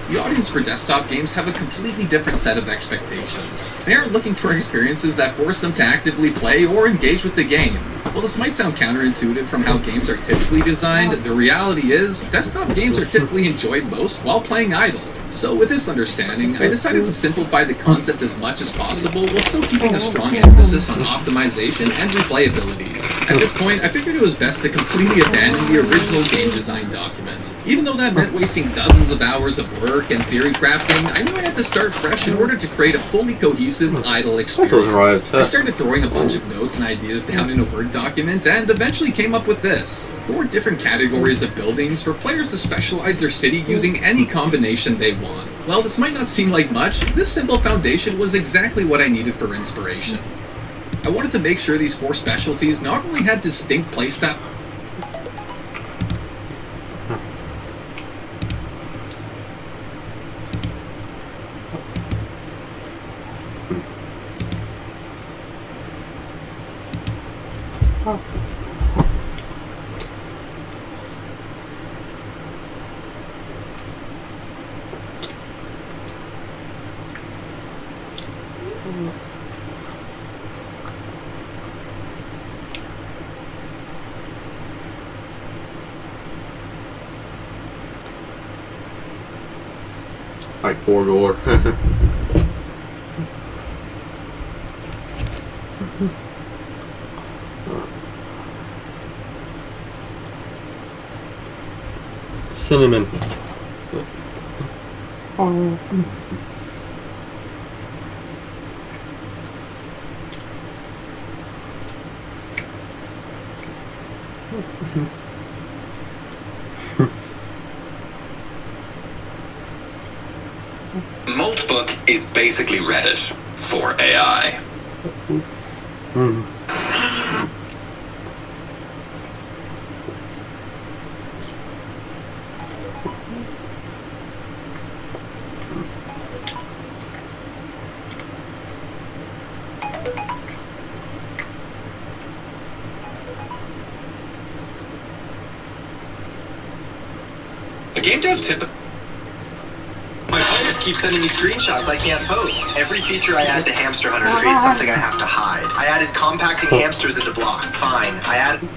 The audience for desktop games have a completely different set of expectations. They aren't looking for experiences that force them to actively play or engage with the game. While this might sound counterintuitive from how games are typically designed, the reality is, desktop games are typically enjoyed most while playing idle. So with this understanding, I decided to simplify the concept as much as possible while still keeping a strong emphasis on optimization and replayability. At this point, I figured it was best to completely abandon the original game design document. Even though that meant wasting dozens of hours of work and theory crafting, I knew I had to start fresh in order to create a fully cohesive idle experience. I started throwing a bunch of notes and ideas down in a Word document and eventually came up with this. 4 different categories of buildings for players to specialize their city using any combination they want. While this might not seem like much, this simple foundation was exactly what I needed for inspiration. I wanted to make sure these 4 specialties not only had distinct playstyle, like 4-door. Cinnamon. Moltbook is basically Reddit for AI. A game dev tip. My players keep sending me screenshots I can't post. Every feature I add to Hamster Hunter creates something I have to hide. I added compacting hamsters into block. Fine. I added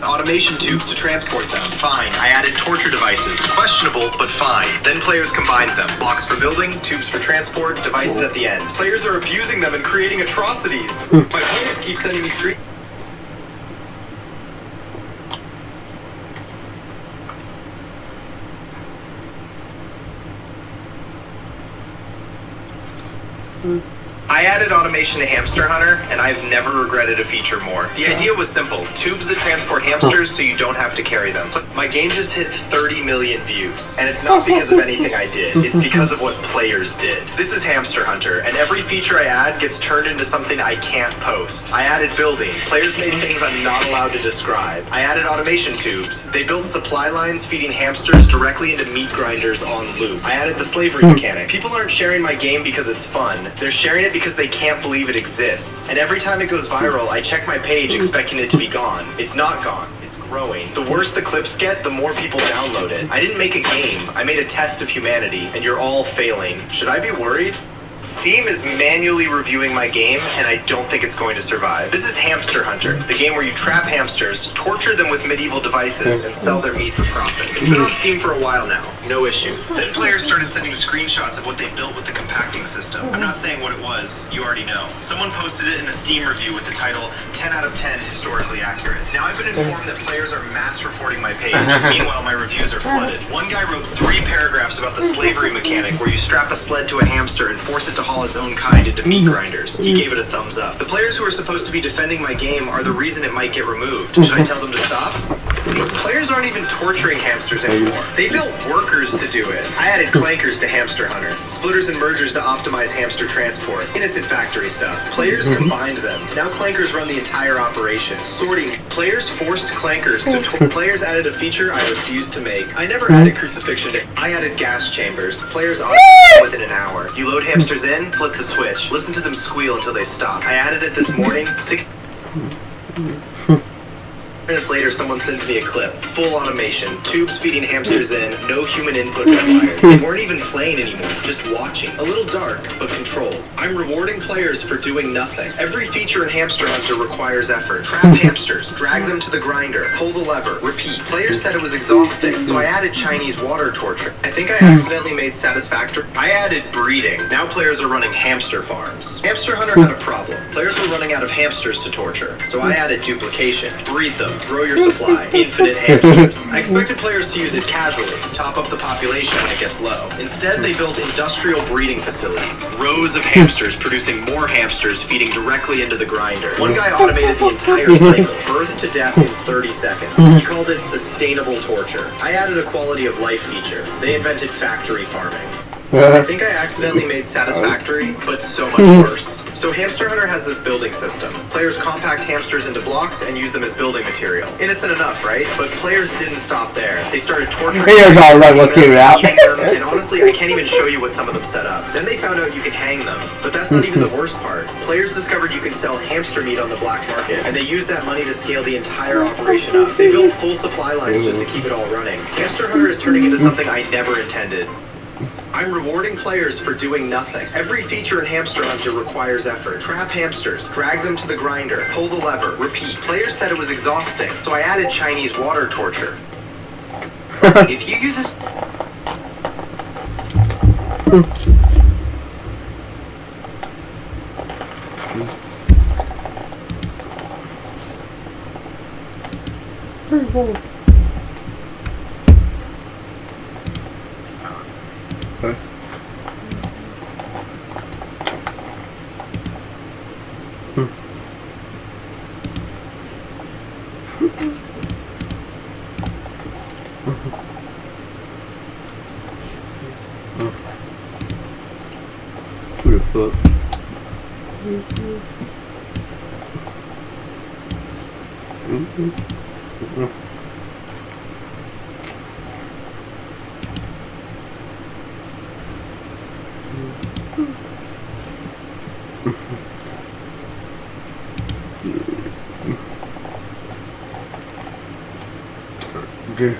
automation tubes to transport them. Fine. I added torture devices. Questionable, but fine. Then players combined them. Blocks for building, tubes for transport, devices at the end. Players are abusing them and creating atrocities. My players keep sending me screenshots. I I added automation to Hamster Hunter, and I've never regretted a feature more. The idea was simple. Tubes that transport hamsters so you don't have to carry them. My game just hit 30 million views, and it's not because of anything I did. It's because of what players did. This is Hamster Hunter, and every feature I add gets turned into something I can't post. I added building. Players made things I'm not allowed to describe. I added automation tubes. They built supply lines feeding hamsters directly into meat grinders on loop. I added the slavery mechanic. People aren't sharing my game because it's fun. They're sharing it because they can't believe it exists. And every time it goes viral, I check my page expecting it to be gone. It's not gone. It's growing. The worse the clips get, the more people download it. I didn't make a game. I made a test of humanity, and you're all failing. Should I be worried? Steam is manually reviewing my game, and I don't think it's going to survive. This is Hamster Hunter, the game where you trap hamsters, torture them with medieval devices, and sell their meat for profit. It's been on Steam for a while now. No issues. Then players started sending screenshots of what they built with the compacting system. I'm not saying what it was. You already know. Someone posted it in a Steam review with the title 10 out of 10 historically accurate. Now I've been informed that players are mass reporting my page. Meanwhile, my reviews are flooded. One guy wrote 3 paragraphs about the slavery mechanic where you strap a sled to a hamster and force it to haul its own kind into meat grinders. He gave it a thumbs up. The players who are supposed to be defending my game are the reason it might get removed. Should I tell them to stop? Players aren't even torturing hamsters anymore. They built workers to do it. I added clankers to Hamster Hunter, splitters and mergers to optimize hamster transport, innocent factory stuff. Players combined them. Now clankers run the entire operation. Sorting. Players forced clankers to players added a feature I refused to make. I never added crucifixion. I added gas chambers. Players within an hour. You load hamsters in, flip the switch. Listen to them squeal until they stop. I added it this morning. 6 minutes later, someone sends me a clip. Full automation. Tubes feeding hamsters in. No human input required. They weren't even playing anymore. Just watching. A little dark, but controlled. I'm rewarding players for doing nothing. Every feature in Hamster Hunter requires effort. Trap hamsters. Drag them to the grinder. Pull the lever. Repeat. Players said it was exhausting, so I added Chinese water torture. I think I accidentally made satisfactory. I added breeding. Now players are running hamster farms. Hamster Hunter had a problem. Players were running out of hamsters to torture, so I added duplication. Breed them. Grow your supply. Infinite hamsters. I expected players to use it casually, top up the population when it gets low. Instead, they built industrial breeding facilities. Rows of hamsters producing more hamsters feeding directly into the grinder. One guy automated the entire cycle, birth to death in 30 seconds. He called it sustainable torture. I added a quality of life feature. They invented factory farming. I think I accidentally made satisfactory, but so much worse. So Hamster Hunter has this building system. Players compact hamsters into blocks and use them as building material. Innocent enough, right? But players didn't stop there. They started torturing Here's all right, let's get it out. eating them, and honestly, I can't even show you what some of them set up. Then they found out you could hang them. But that's not even the worst part. Players discovered you can sell hamster meat on the black market, and they used that money to scale the entire operation up. They built full supply lines just to keep it all running. Hamster Hunter is turning into something I never intended. I'm rewarding players for doing nothing. Every feature in Hamster Hunter requires effort. Trap hamsters, drag them to the grinder, pull the lever, repeat. Players said it was exhausting, so I added Chinese water torture. If you use this... Who the fuck? Okay.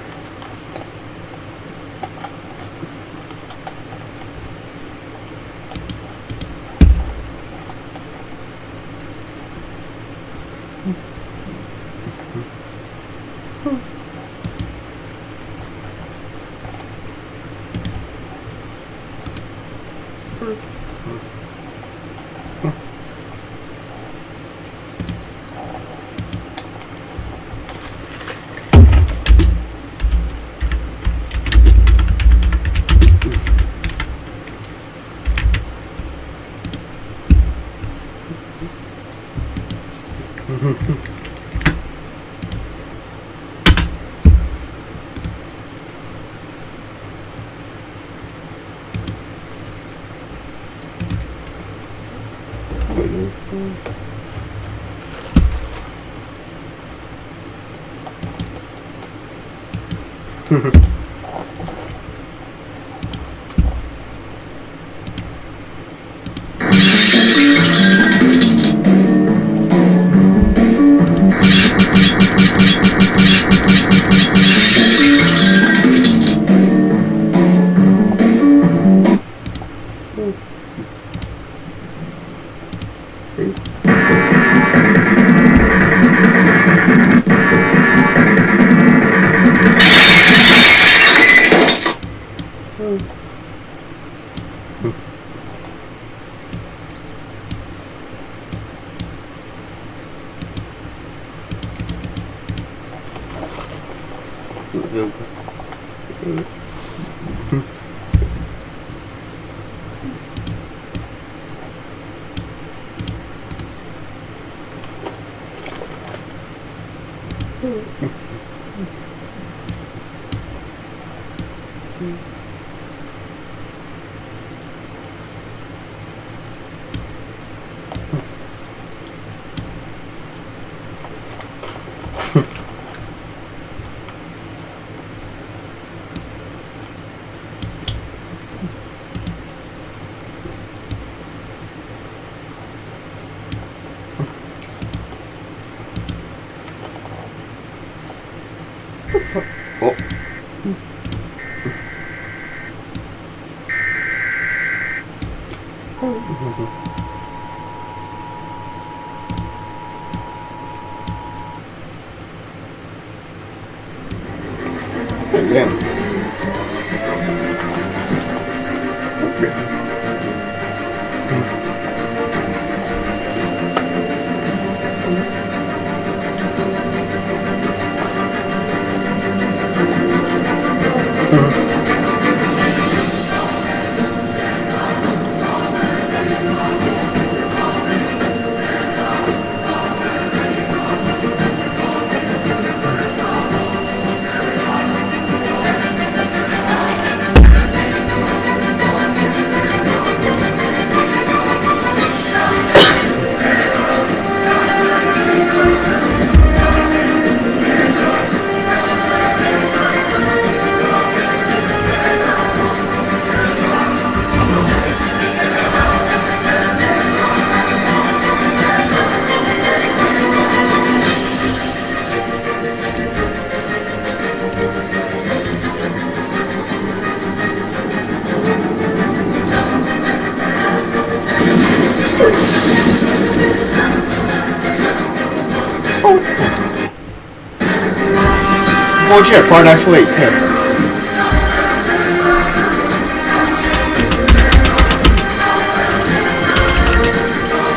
Oh shit, for next week.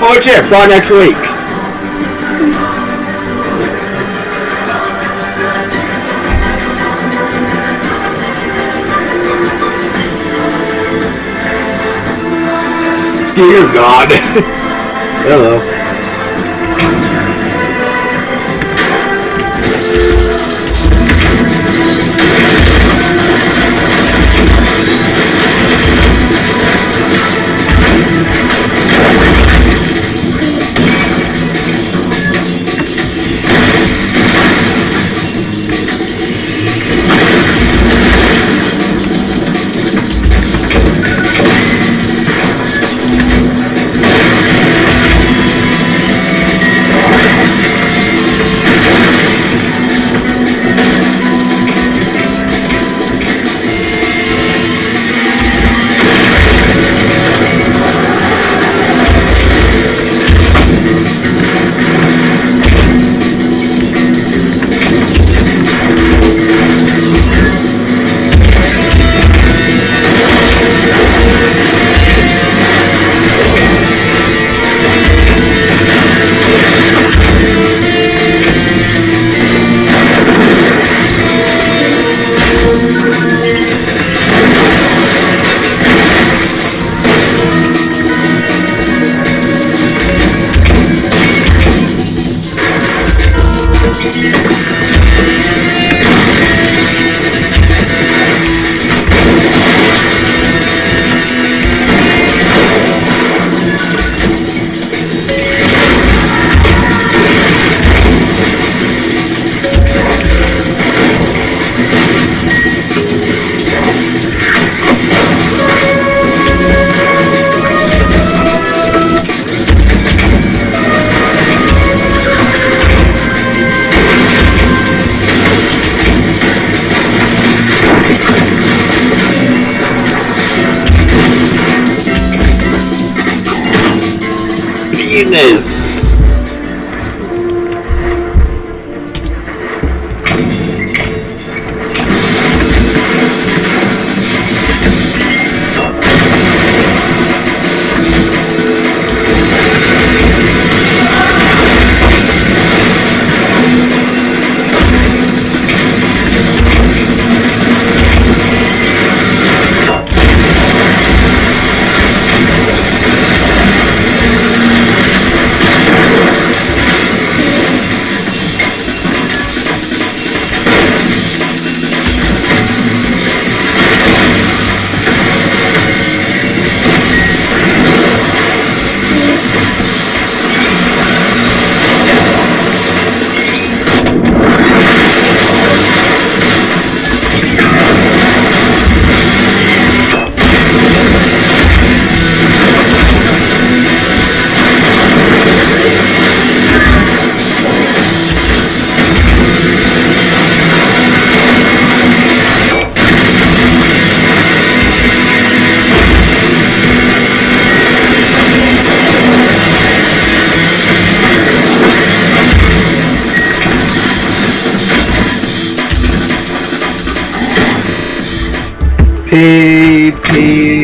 Oh shit, for next week. Dear God. Hello. making this? Pee.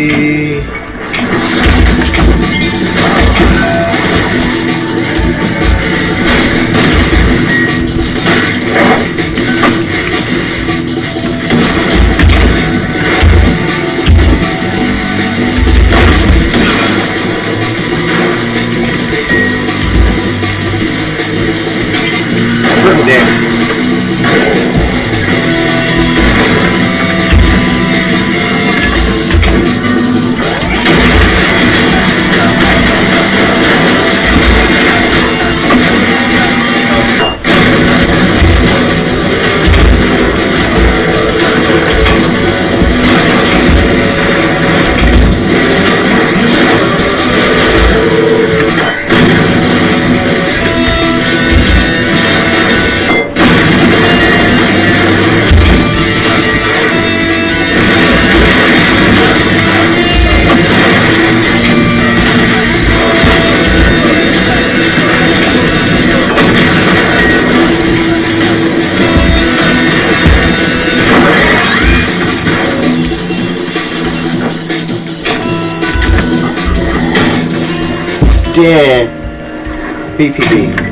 Yeah. BPB.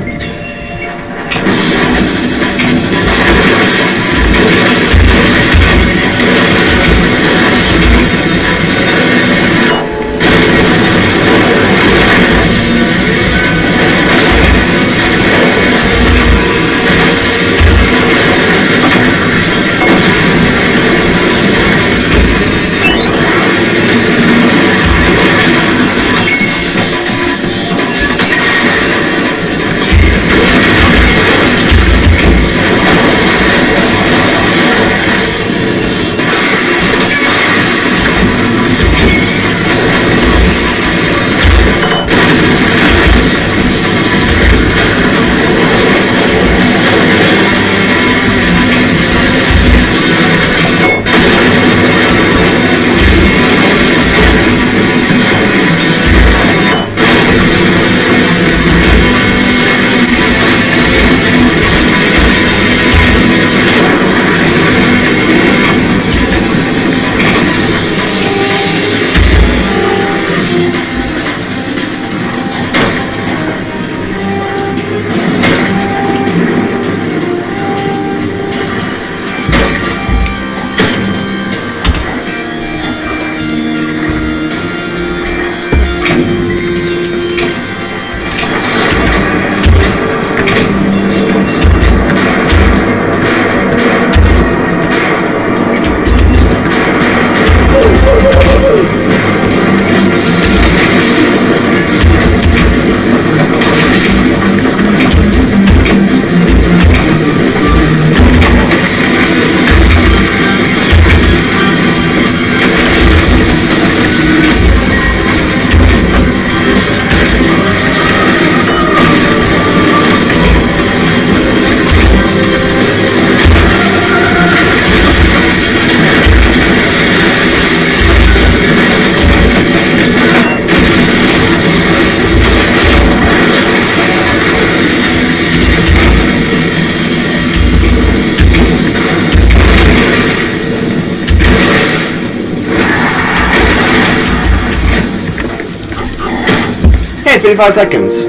Hey, 55 seconds.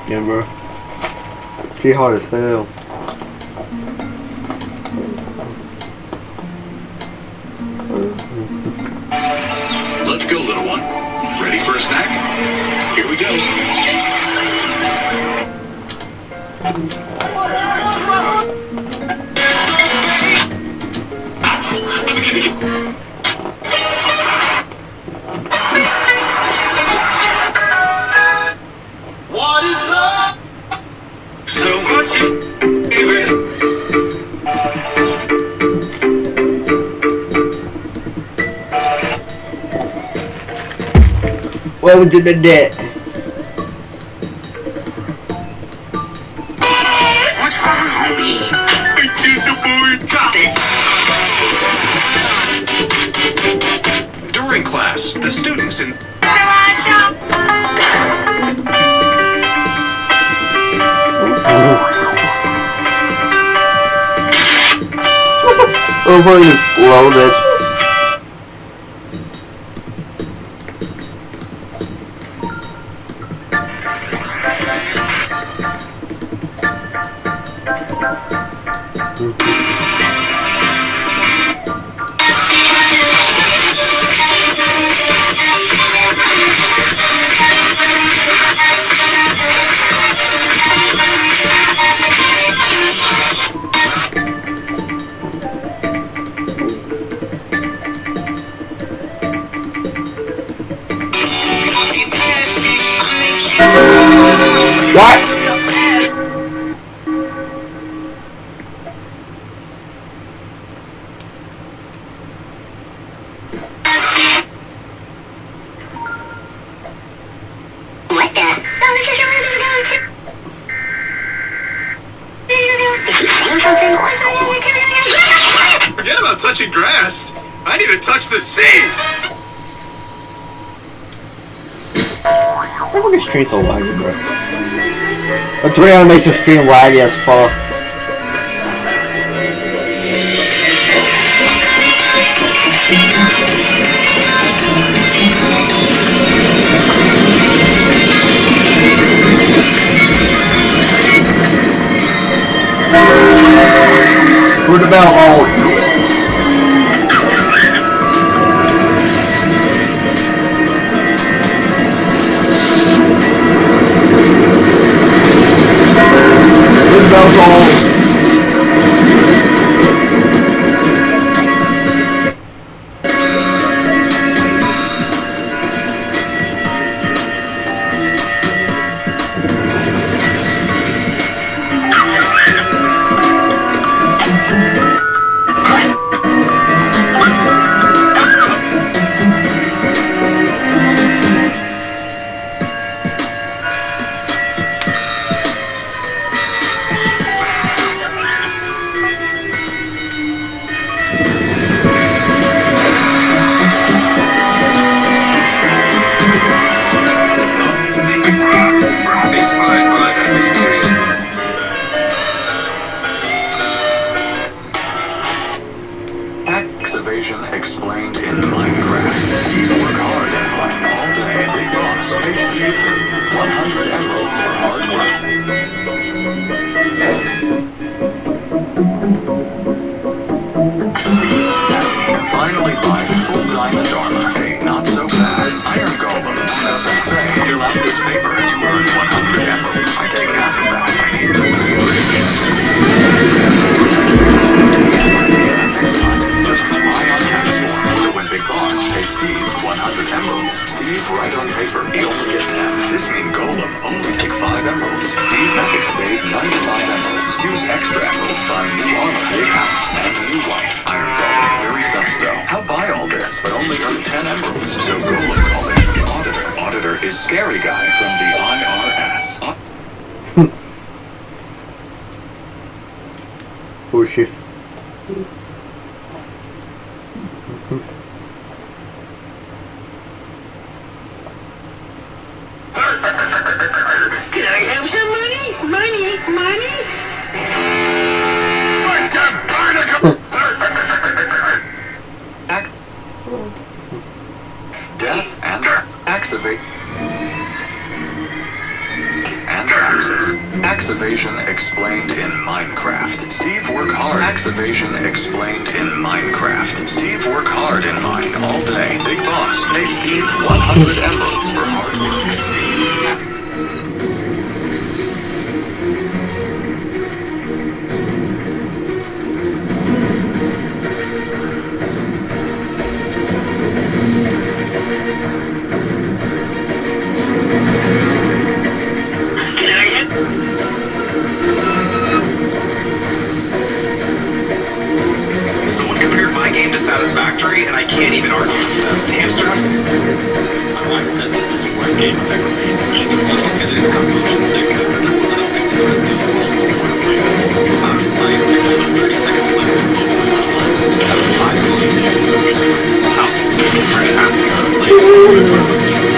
Yeah, bro. Pretty hard as hell. Let's go, little one. Ready for a snack? Here we go. What is love? So much Well, we did the debt. What's wrong, homie? I did the boy. Drop it. During class, the students in Oh, he exploded. What? Forget about touching grass. I need to touch the sea. Why fucking stream so laggy, bro? The 3 makes the stream laggy as fuck. Where'd the bell hold? Where'd the bell hold? Tax evasion explained in Minecraft. Steve work hard and mine all day. Big boss, pay Steve 100 emeralds for hard work. Steve, now you can finally buy full diamond armor. Hey, not so fast. Iron Golem would up and say, fill out this paper, you earn 100 emeralds. I take half of that. I need the next time, just rely on Transform. So when Big Boss pays Steve 100 emeralds, Steve write on paper, he only get 10. This mean Golem only take 5 emeralds. Steve Nugget save 95 emeralds. Use extra emeralds, buy new armor, big house, and new wife. Iron Golem, very sus though. How buy all this, but only earn 10 emeralds? So Golem call him Auditor. Auditor is scary guy from the IRS. Who is she? Can I have some money? Money? What the barnacle? Death and activate and taxes. Tax evasion explained in Minecraft. Steve work hard. Tax evasion explained in Minecraft. Steve work hard in mine all day. Big boss, pay Steve 100 emeralds for hard work. Steve. Satisfactory, and I can't even argue with them. Hamster My wife said this is the worst game I've ever made. She took one look at it, got motion sick, and said there wasn't a single person in the world who would want to play this. So I was like, I filmed a 30-second clip and posted it online. Out of 5 million views in a week. Thousands of people started asking her to play it. So I put this game.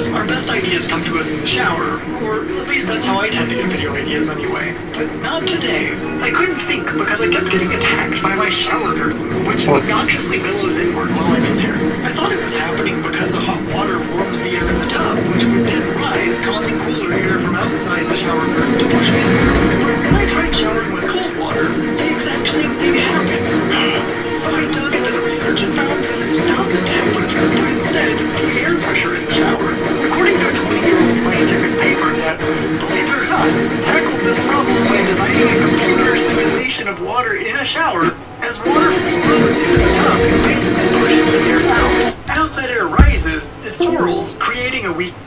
Our best ideas come to us in the shower, or at least that's how I tend to get video ideas anyway. But not today. I couldn't think because I kept getting attacked by my shower curtain, which obnoxiously billows inward while I'm in there. I thought it was happening because the hot water warms the air in the tub, which would then rise, causing cooler air from outside the shower curtain to push in. But when I tried showering with cold water, the exact same thing happened. So I dug into the research and found that it's not the temperature, but instead the air pressure in the shower. According to a 20-year-old scientific paper that, believe it or not, tackled this problem by designing a computer simulation of water in a shower. As water flows into the tub, it basically pushes the air out. As that air rises, it swirls, creating a weak